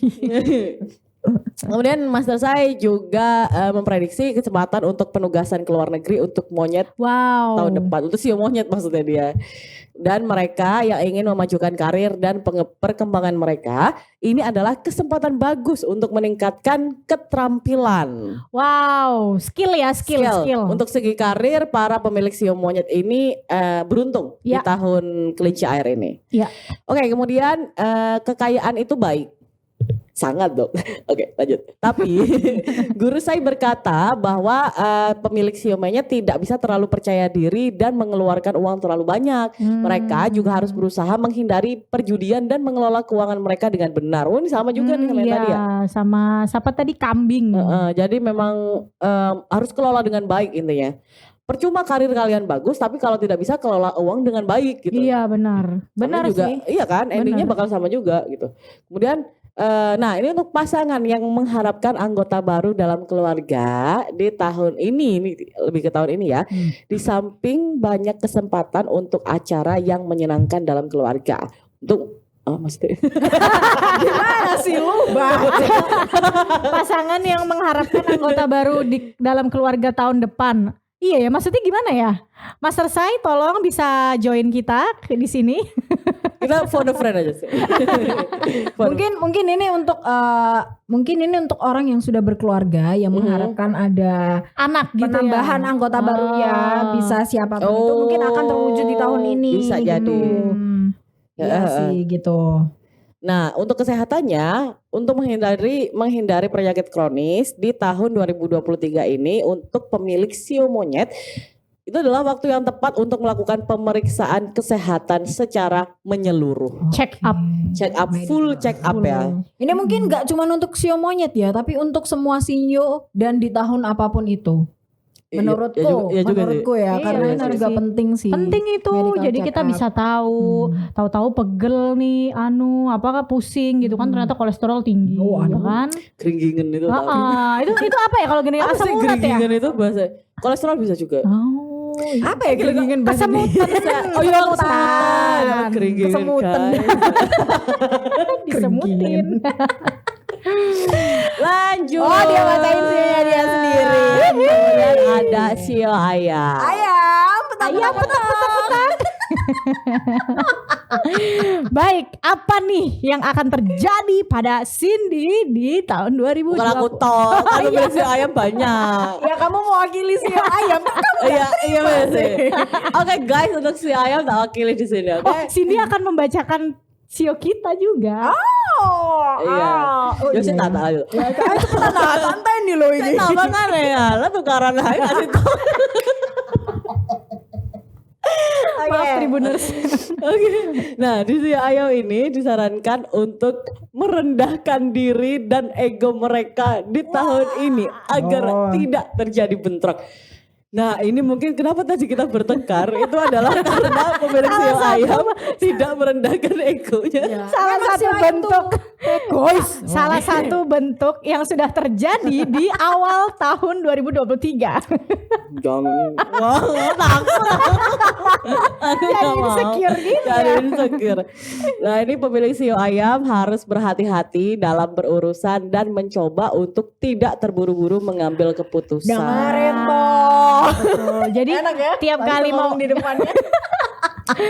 Kemudian Master saya juga memprediksi kesempatan untuk penugasan ke luar negeri untuk monyet Wow. tahun depan. Untuk Shio monyet maksudnya dia. Dan mereka yang ingin memajukan karir dan perkembangan mereka, ini adalah kesempatan bagus untuk meningkatkan keterampilan. Wow, skill ya, skill. Untuk segi karir, para pemilik Shio monyet ini beruntung di Ya. tahun kelinci air ini. Ya. Oke, kemudian kekayaan itu baik. Sangat dong. Oke, lanjut. Tapi guru saya berkata bahwa pemilik Shio monyet tidak bisa terlalu percaya diri dan mengeluarkan uang terlalu banyak. Mereka juga harus berusaha menghindari perjudian dan mengelola keuangan mereka dengan benar. Oh, ini sama juga nih sama yang tadi ya. Sama siapa tadi kambing. Jadi memang harus kelola dengan baik intinya. Percuma karir kalian bagus, tapi kalau tidak bisa kelola uang dengan baik gitu. Iya benar, benar Sama juga, sih. iya kan, endingnya Benar. bakal sama juga gitu. Kemudian, nah ini untuk pasangan yang mengharapkan anggota baru dalam keluarga di tahun ini lebih ke tahun ini ya. Di samping banyak kesempatan untuk acara yang menyenangkan dalam keluarga. Untuk maksudnya Gimana sih lu Pasangan yang mengharapkan anggota baru di dalam keluarga tahun depan. Iya ya, maksudnya gimana ya? Master Sai tolong bisa join kita di sini. kita for the friend aja sih. Mungkin ini untuk orang yang sudah berkeluarga yang mengharapkan ada Anak gitu penambahan ya. anggota baru ya, bisa siapapun itu mungkin akan terwujud di tahun ini Bisa gitu. jadi. Iya sih gitu. Nah, untuk kesehatannya, untuk menghindari penyakit kronis di tahun 2023 ini untuk pemilik sio monyet itu adalah waktu yang tepat untuk melakukan pemeriksaan kesehatan secara menyeluruh. Check up. Check up, full check up ya. Ini mungkin gak cuma untuk sio monyet ya, tapi untuk semua sio dan di tahun apapun itu. Menurutku, menurutku ya, Iya, karena benar itu juga sih. penting sih. Penting itu, medical jadi check kita up. bisa tahu, tahu-tahu pegel nih, apakah pusing gitu kan, ternyata kolesterol tinggi, ya kan? Keringgingan itu. tahu. Itu apa ya kalau gini? Apa Asam sih urat ya? keringgingan itu bahasa? Kolesterol bisa juga. Oh, Apa ya keringgingan bahasa kesemutan. Oh iya kesemutan. Keringgingan Kesemutan. kan. Disemutin. Lanjut. Oh, dia bacain sionya dia sendiri. Kemudian ada sio ayam. Ayam, Ayam petak-petak. Baik, apa nih yang akan terjadi pada Cindy di tahun 2020? Bukan aku toh, kan pemilik sio ayam banyak. Ya kamu mewakili sio ayam. Iya, iya bener sih. Oke guys, untuk sio ayam tak wakili di sini, oke? Oh, Cindy akan membacakan sio kita juga. Iya. Ya sih tak ayo. Ya kan cepetan lah, santai nih lo ini. Kenapa kan ya? Lah tukaran aja kasih tahu. Maaf Tribuners. Oke. Nah, di sio ayam ini disarankan untuk merendahkan diri dan ego mereka di tahun ini agar tidak terjadi bentrok. Nah, ini mungkin kenapa tadi kita bertengkar itu adalah karena pemilik sio ayam tidak merendahkan egonya. Salah satu bentuk salah satu bentuk yang sudah terjadi di awal tahun 2023. Jangan. Wah, takut. Jadi insecure gitu Jadi ya. insecure. Nah, ini pemilik sio ayam harus berhati-hati dalam berurusan dan mencoba untuk tidak terburu-buru mengambil keputusan. Dengerin toh. Betul. Jadi Enak ya? tiap kali mau ngomong di depannya.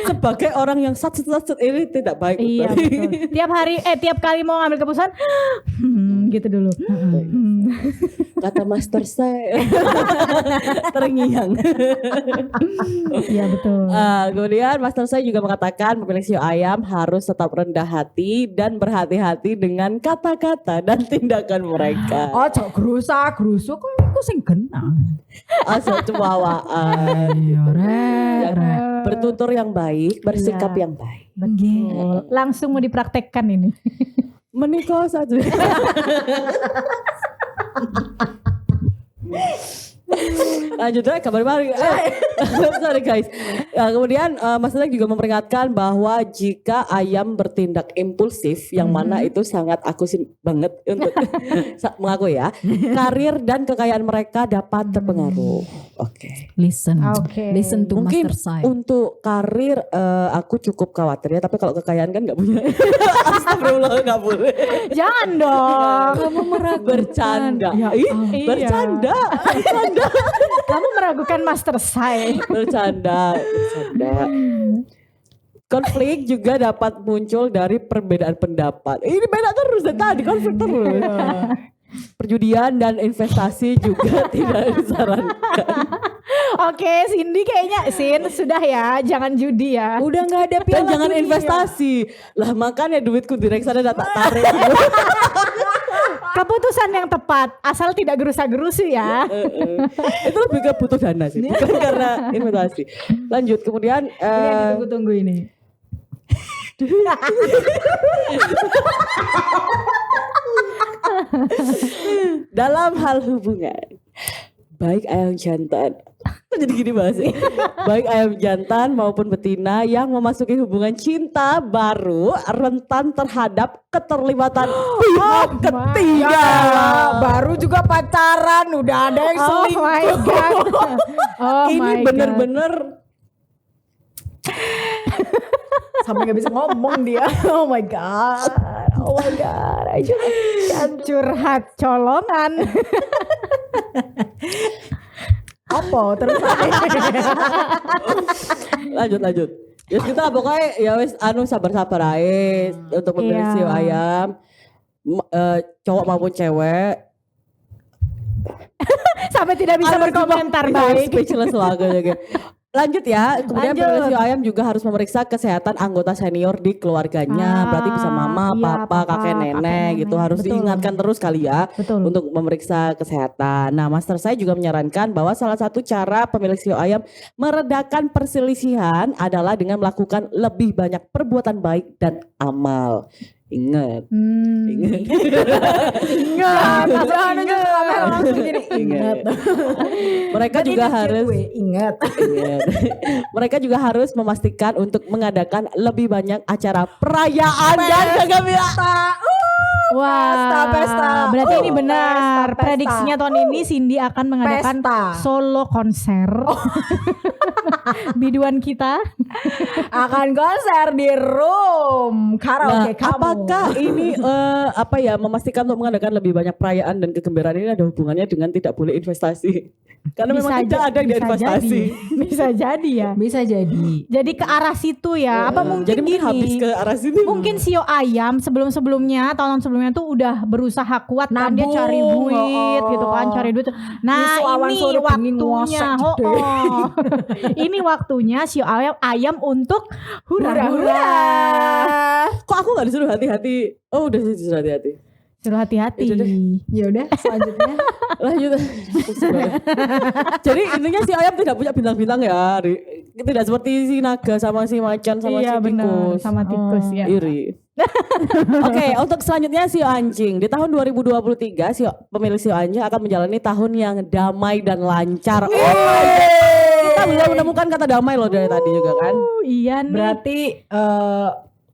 Sebagai orang yang satset ini tidak baik. Iya Utari. betul. Tiap kali mau ngambil keputusan gitu dulu. Kata master saya terngiang. Iya betul. Kemudian master saya juga mengatakan pemilik sio ayam harus tetap rendah hati dan berhati-hati dengan kata-kata dan tindakan mereka. Oh, cok gerusuk kok iku sing genah. Asal cewawaan. Iya, rek. Bertutur yang baik, bersikap Iya. yang baik. Betul. Langsung mau dipraktekkan ini. Menikah saja. Lanjut aja kabar baru. Sorry guys. Ya, kemudian Mas Lek juga memperingatkan bahwa jika ayam bertindak impulsif, yang mana itu sangat aku sih banget untuk mengaku ya, karir dan kekayaan mereka dapat terpengaruh. Oke. Listen. Oke. Listen to Mungkin master saya. untuk karir aku cukup khawatir ya, tapi kalau kekayaan kan nggak punya. Astagfirullah nggak boleh. Jangan dong. Kamu meragukan. Bercanda. Ya Ih, Iya. bercanda. Kamu meragukan master saya. Bercanda. Konflik juga dapat muncul dari perbedaan pendapat. Ini beda terus dari tadi, konflik terus. Perjudian dan investasi juga tidak disarankan. Oke, Cindy kayaknya sudah ya, jangan judi ya. Udah nggak ada Dan piala jangan dunia. investasi. Lah makanya duitku di reksadana tak tarik. Keputusan yang tepat, asal tidak gerusa-gerusu ya. Itu lebih ke butuh dana sih, bukan karena investasi. Lanjut kemudian Ini yang ditunggu-tunggu ini. dalam hal hubungan, baik ayam jantan, jadi gini bahasnya, baik ayam jantan maupun betina yang memasuki hubungan cinta baru rentan terhadap keterlibatan pihak ketiga. Ya, baru juga pacaran udah ada yang Oh selingkuh. my god. Oh Ini my god. bener-bener Sampai nggak bisa ngomong dia. Oh my god. Oh my god. curhat colongan. Apa terus? lanjut. Ya kita pokoknya ya wes sabar-sabar aja untuk pemilik Iya. sio ayam. Cowok maupun cewek. Sampai tidak bisa berkomentar baik. Speechless lah kayaknya. Lanjut ya, kemudian Lanjut. pemilik sio ayam juga harus memeriksa kesehatan anggota senior di keluarganya. Berarti bisa mama, iya, papa, kakek, nenek gitu. Harus Betul. diingatkan terus kali ya Betul. untuk memeriksa kesehatan. Nah, master saya juga menyarankan bahwa salah satu cara pemilik sio ayam meredakan perselisihan adalah dengan melakukan lebih banyak perbuatan baik dan amal. Ingat. Ingat. Ingat, langsung jadi ingat. Mereka Berarti juga ini cute harus gue, ingat. Ingat. Mereka juga harus memastikan untuk mengadakan lebih banyak acara perayaan dan kegembiraan. Wah, pesta. berarti ini benar. Pesta. Prediksinya tahun ini Cindy akan mengadakan Pesta. solo konser. Biduan kita. Akan konser di room Nah, karaoke kamu. apakah ini memastikan untuk mengadakan lebih banyak perayaan dan kegembiraan ini ada hubungannya dengan tidak boleh investasi? Karena memang tidak ada yang investasi. Bisa jadi ya. Bisa jadi. Jadi ke arah situ ya. Apa mungkin Jadi mungkin gini? habis ke arah situ. Mungkin sio ayam sebelum-sebelumnya tahun sebelumnya tuh udah berusaha kuat kan dia Nabung, cari duit oh. gitu kan, cari duit. Nah, Isu awan ini sore bengi waktunya. ngosek gede. Ini waktunya sio ayam untuk hura-hura. Kok aku gak disuruh hati-hati? Oh udah disuruh hati-hati. Suruh hati-hati. Itu deh. Ya udah, selanjutnya. Lanjut. Jadi intinya si ayam tidak punya bintang-bintang ya. Tidak seperti si naga sama si macan sama Iya si benar, tikus. sama tikus ya. Iri. Oke, untuk selanjutnya sio anjing. Di tahun 2023 pemilik sio anjing akan menjalani tahun yang damai dan lancar. Oh my God. Kita belum menemukan kata damai loh dari tadi juga kan. Iya nih. Berarti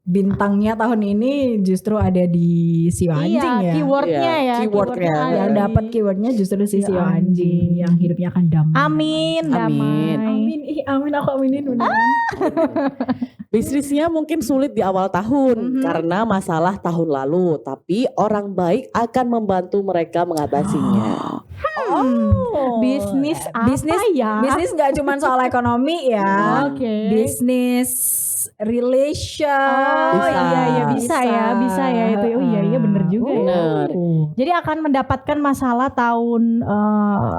bintangnya tahun ini justru ada di sio anjing Iya, ya. keywordnya Iya, ya. keywordnya. ada Yang di- dapat keywordnya justru si Sio sio anjing. anjing yang hidupnya akan damai. Amin, damai. Amin, amin aku aminin beneran. Bisnisnya mungkin sulit di awal tahun karena masalah tahun lalu, tapi orang baik akan membantu mereka mengatasinya. Bisnis apa ya? Bisnis nggak cuma soal ekonomi ya. Oke. Bisnis relation. Oh Bisa. iya bisa ya itu. Oh iya bener juga ya. Bener. Jadi akan mendapatkan masalah tahun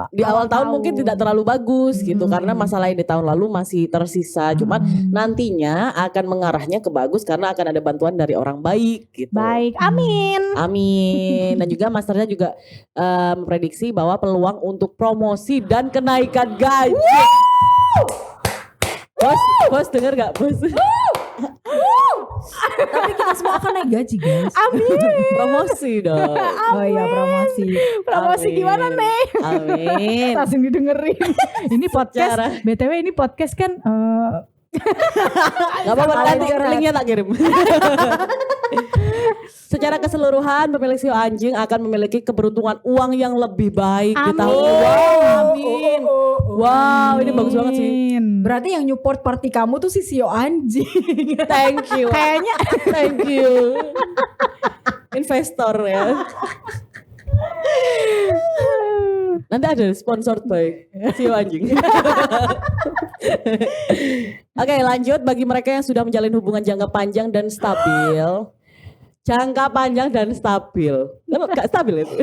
Di awal tahun mungkin tidak terlalu bagus gitu karena masalah yang di tahun lalu masih tersisa. Cuman nantinya akan mengarahnya ke bagus karena akan ada bantuan dari orang baik gitu. baik. Amin. Amin. Dan juga masternya juga memprediksi bahwa peluang untuk promosi dan kenaikan gaji. Bos denger gak bos? Tapi kita semua akan naik gaji guys. Amin. Promosi dong. Oh iya promosi. Promosi Amin. gimana nih? Amin. Langsung didengerin. Ini podcast. Secara- BTW ini podcast kan Gak apa-apa Kalian nanti curhat. linknya tak kirim. Secara keseluruhan pemilik sio anjing akan memiliki keberuntungan uang yang lebih baik di tahun ini. Wow, amin. Wow, ini bagus banget sih. Berarti yang support party kamu tuh si sio anjing. Thank you. Kayaknya Thank you. Investor ya. Nanti ada sponsored by sio anjing. Oke, lanjut bagi mereka yang sudah menjalin hubungan jangka panjang dan stabil. Jangka panjang dan stabil. Kalau nggak stabil itu.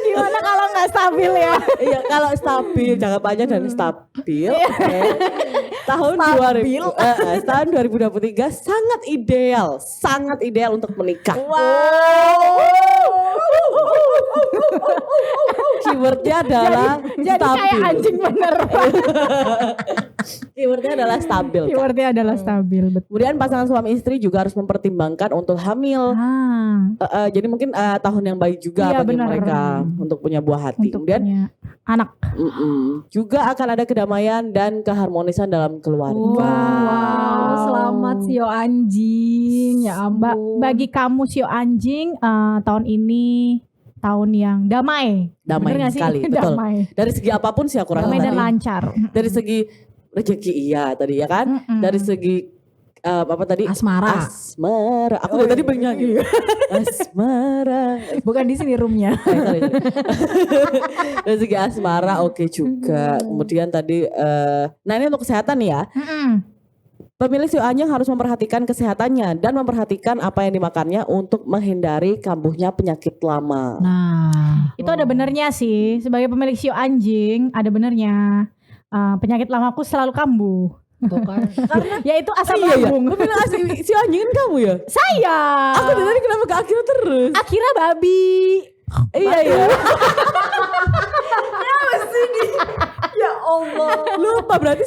gimana kalau nggak stabil ya? Iya, kalau stabil, jangka panjang dan stabil. Oke. Tahun Stabil. 2023 sangat ideal untuk menikah. Keywordnya adalah Jadi kayak stabil. anjing bener. Keywordnya adalah stabil. Kak. Keywordnya adalah stabil betul. Kemudian pasangan suami istri juga harus mempertimbangkan untuk hamil. Jadi mungkin tahun yang baik juga Iya, bagi benar. mereka untuk punya buah hati. Untuk Kemudian punya anak. juga akan ada kedamaian dan keharmonisan dalam keluarga. Wow, selamat sio anjing. Ya ampun. Bagi kamu sio anjing tahun ini tahun yang damai. Damai Bener nggak sih? sekali, betul. Damai. Dari segi apapun sih aku rasa Damai dan tadi. lancar. Dari segi rezeki iya tadi ya kan. Dari segi apa tadi? Asmara. Asmara. Aku dari tadi bernyanyi. Asmara. Bukan di sini roomnya. Sorry. Dari segi asmara oke juga. Kemudian tadi nah ini untuk kesehatan nih ya. Pemilik hiu anjing harus memperhatikan kesehatannya dan memperhatikan apa yang dimakannya untuk menghindari kambuhnya penyakit lama. Nah, Itu ada benernya sih. Sebagai pemilik hiu anjing ada benernya. Penyakit lamaku selalu kambuh. tuh kan. Karena Yaitu asam Iya ya, lambung. pemilik hiu anjing kan kamu ya? Saya. Aku dari tadi kenapa ke akhirnya terus? Akira babi. Iya ya. ya Allah. Lupa berarti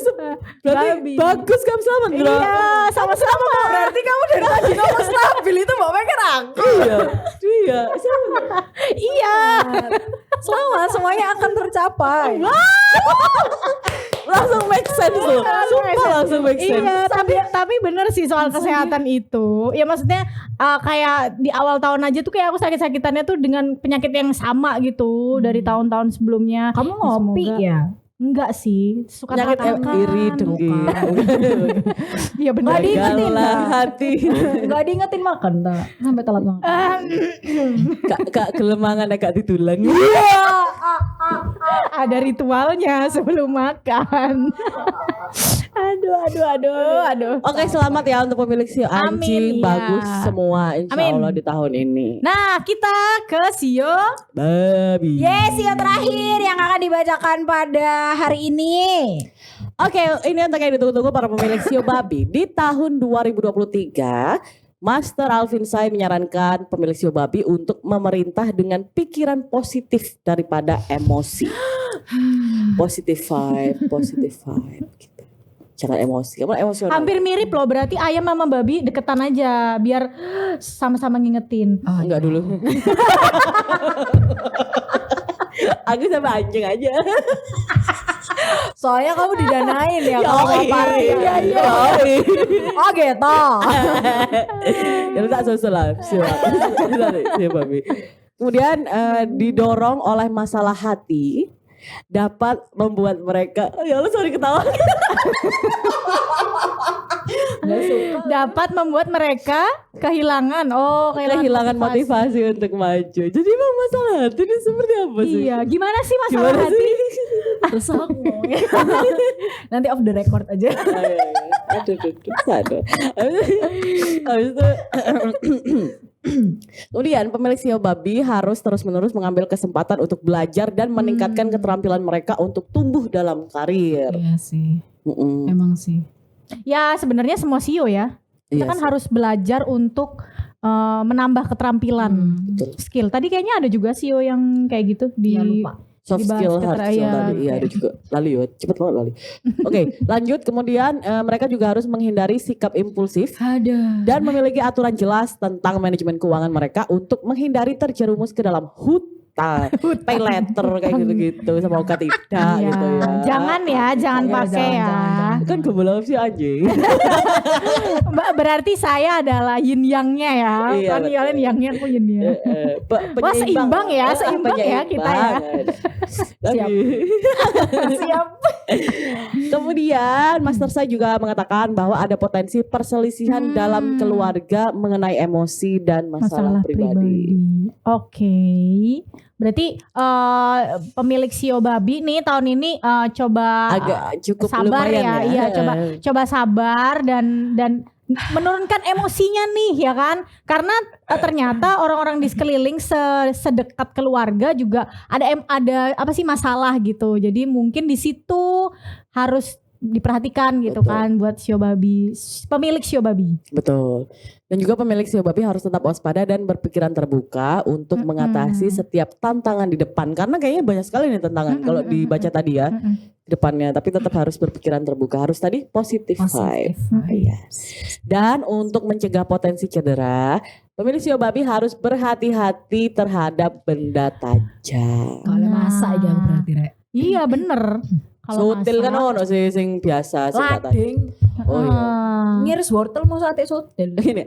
Babi. bagus kamu selamat Dra. Iya, sama-sama. Berarti kamu dari tadi ngomong stabil itu mau pikir aku. Iya. Iya. Selamat, semuanya akan tercapai. Langsung make sense loh. Sumpah langsung make sense. Iya, tapi bener sih soal kesehatan itu. Ya maksudnya kayak di awal tahun aja tuh kayak aku sakit-sakitannya tuh dengan penyakit yang sama gitu dari tahun-tahun sebelumnya. Kamu ngopi Semoga- ya? Enggak sih, suka Penyakit makan. iri dengki. Iya benar. Nggak diingetin Gagal dah. hati. Gak diingetin makan tak? Sampai telat banget. Kak kelemangan agak ditulang. Ada ritualnya sebelum makan. aduh. Oke, selamat ya untuk pemilik si anjing. Amin, ya. Bagus semua insya Amin. Allah di tahun ini. Nah, kita ke Sio. Babi. Yes, yang terakhir yang akan dibacakan pada hari ini. Oke, ini untuk yang ditunggu-tunggu para pemilik sio babi. Di tahun 2023, Master Alvin Sai menyarankan pemilik sio babi untuk memerintah dengan pikiran positif daripada emosi. Positive vibe gitu. Jangan emosi, kamu emosional. Hampir mirip loh, berarti ayam sama babi deketan aja biar sama-sama ngingetin. Enggak dulu. Aku sama anjing aja. Soalnya kamu didanain ya kalau Yoi. lapar. Iya. Oh gitu. Ya tak susul lah. Sio babi. Kemudian didorong oleh masalah hati dapat membuat mereka ya Allah sorry ketawa. Dapat membuat mereka kehilangan Kehilangan motivasi untuk maju. Jadi emang masalah hati ini seperti apa sih? Iya, gimana sih masalah Gimana hati? sih? Terus aku ngomongnya. Nanti off the record aja. Aduh. Habis itu kemudian pemilik sio babi harus terus-menerus mengambil kesempatan untuk belajar dan meningkatkan keterampilan mereka untuk tumbuh dalam karir. Iya sih. Mm-mm. Emang sih. Ya sebenarnya semua Sio ya. Kita Iya kan sih. harus belajar untuk menambah keterampilan Betul. skill. Tadi kayaknya ada juga Sio yang kayak gitu di Ya lupa. Soft Dibahas skill, hard skill keterampilan. tadi. Iya ada juga. Lali ya, cepet banget lali. Oke, lanjut. Kemudian mereka juga harus menghindari sikap impulsif Ada. dan memiliki aturan jelas tentang manajemen keuangan mereka untuk menghindari terjerumus ke dalam hutang, pay letter kayak gitu-gitu sama uka tidak Iya. gitu ya. Jangan ya, jangan Iya, pakai ya. jangan. Kan kebelah sih anjing. Berarti saya adalah yin yangnya ya. Iya, Kan betul. kalian yangnya aku yin ya. Wah, seimbang ya, seimbang ya kita ya. Siap. Siap. Kemudian Master saya juga mengatakan bahwa ada potensi perselisihan dalam keluarga mengenai emosi dan masalah, pribadi. Oke. Berarti pemilik Sio babi nih tahun ini coba Agak cukup sabar lumayan ya. Iya, coba sabar dan menurunkan emosinya nih ya kan. Karena ternyata orang-orang di sekeliling sedekat keluarga juga ada apa sih masalah gitu. Jadi mungkin di situ harus diperhatikan gitu. Betul. Kan buat Sio babi, pemilik Sio babi. Betul. Dan juga pemilik sio babi harus tetap waspada dan berpikiran terbuka untuk mengatasi setiap tantangan di depan. Karena kayaknya banyak sekali nih tantangan kalau dibaca tadi ya di depannya. Tapi tetap harus berpikiran terbuka. Harus tadi positive vibe. Yes. Dan untuk mencegah potensi cedera, pemilik sio babi harus berhati-hati terhadap benda tajam. Kalau masak aja berarti rek. Iya bener. Kalau Sotil kan masak, ono sing biasa sing kata. Lading. Oh iya. ah, Ngiris wortel mau sate sotel. Ini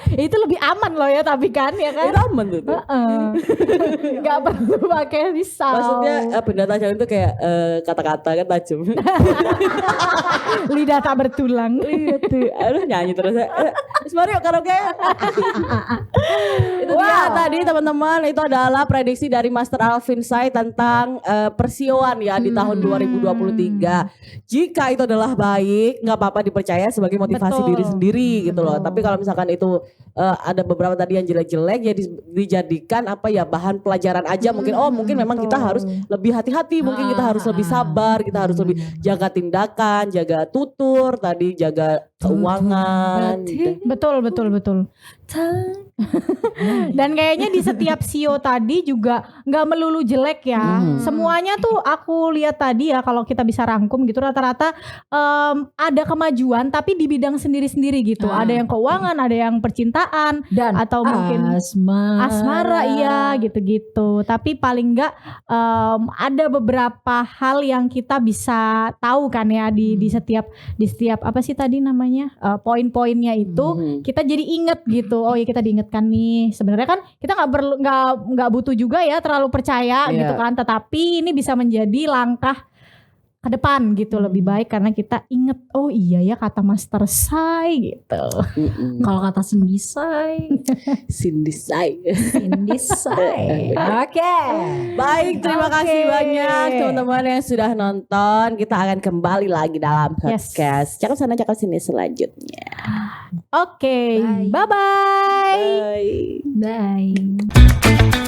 Itu lebih aman loh ya tapi kan ya kan. Itu aman tuh. Gak perlu pakai pisau. Maksudnya benda tajam itu kayak kata-kata kan tajam. Lidah tak bertulang. Iya tuh. Aduh nyanyi terus. Mari yuk karaoke. Itu dia tadi teman-teman, itu adalah prediksi dari Master Alvin Sai tentang persioan ya di tahun 2023. Jika itu adalah baik, nggak apa-apa dipercaya sebagai motivasi Betul. diri sendiri gitu loh. Tapi kalau misalkan itu ada beberapa tadi yang jelek-jelek ya dijadikan apa ya bahan pelajaran aja mungkin. Oh mungkin memang kita harus lebih hati-hati, mungkin kita harus lebih sabar, kita harus lebih jaga tindakan, jaga tutur, tadi jaga keuangan. Gitu. Betul. Dan kayaknya di setiap sio tadi juga nggak melulu jelek ya. Semuanya tuh aku lihat tadi ya, kalau kita bisa rangkum gitu rata-rata ada kemajuan tapi di bidang sendiri-sendiri gitu. Ada yang keuangan, ada yang percintaan Dan atau mungkin asmara iya gitu-gitu. Tapi paling enggak ada beberapa hal yang kita bisa tahu kan ya di setiap apa sih tadi namanya poin-poinnya itu kita jadi inget gitu. Oh ya kita diingetkan nih. Sebenarnya kan kita nggak butuh juga ya terlalu percaya gitu kan. Tetapi ini bisa menjadi langkah ke depan gitu lebih baik karena kita inget oh iya ya kata Master Sai gitu. Kalau kata Cindy Sai. Oke. Baik, terima kasih banyak teman-teman yang sudah nonton. Kita akan kembali lagi dalam podcast Cakap Sana Cakap Sini selanjutnya. Oke, bye-bye. Bye. Bye.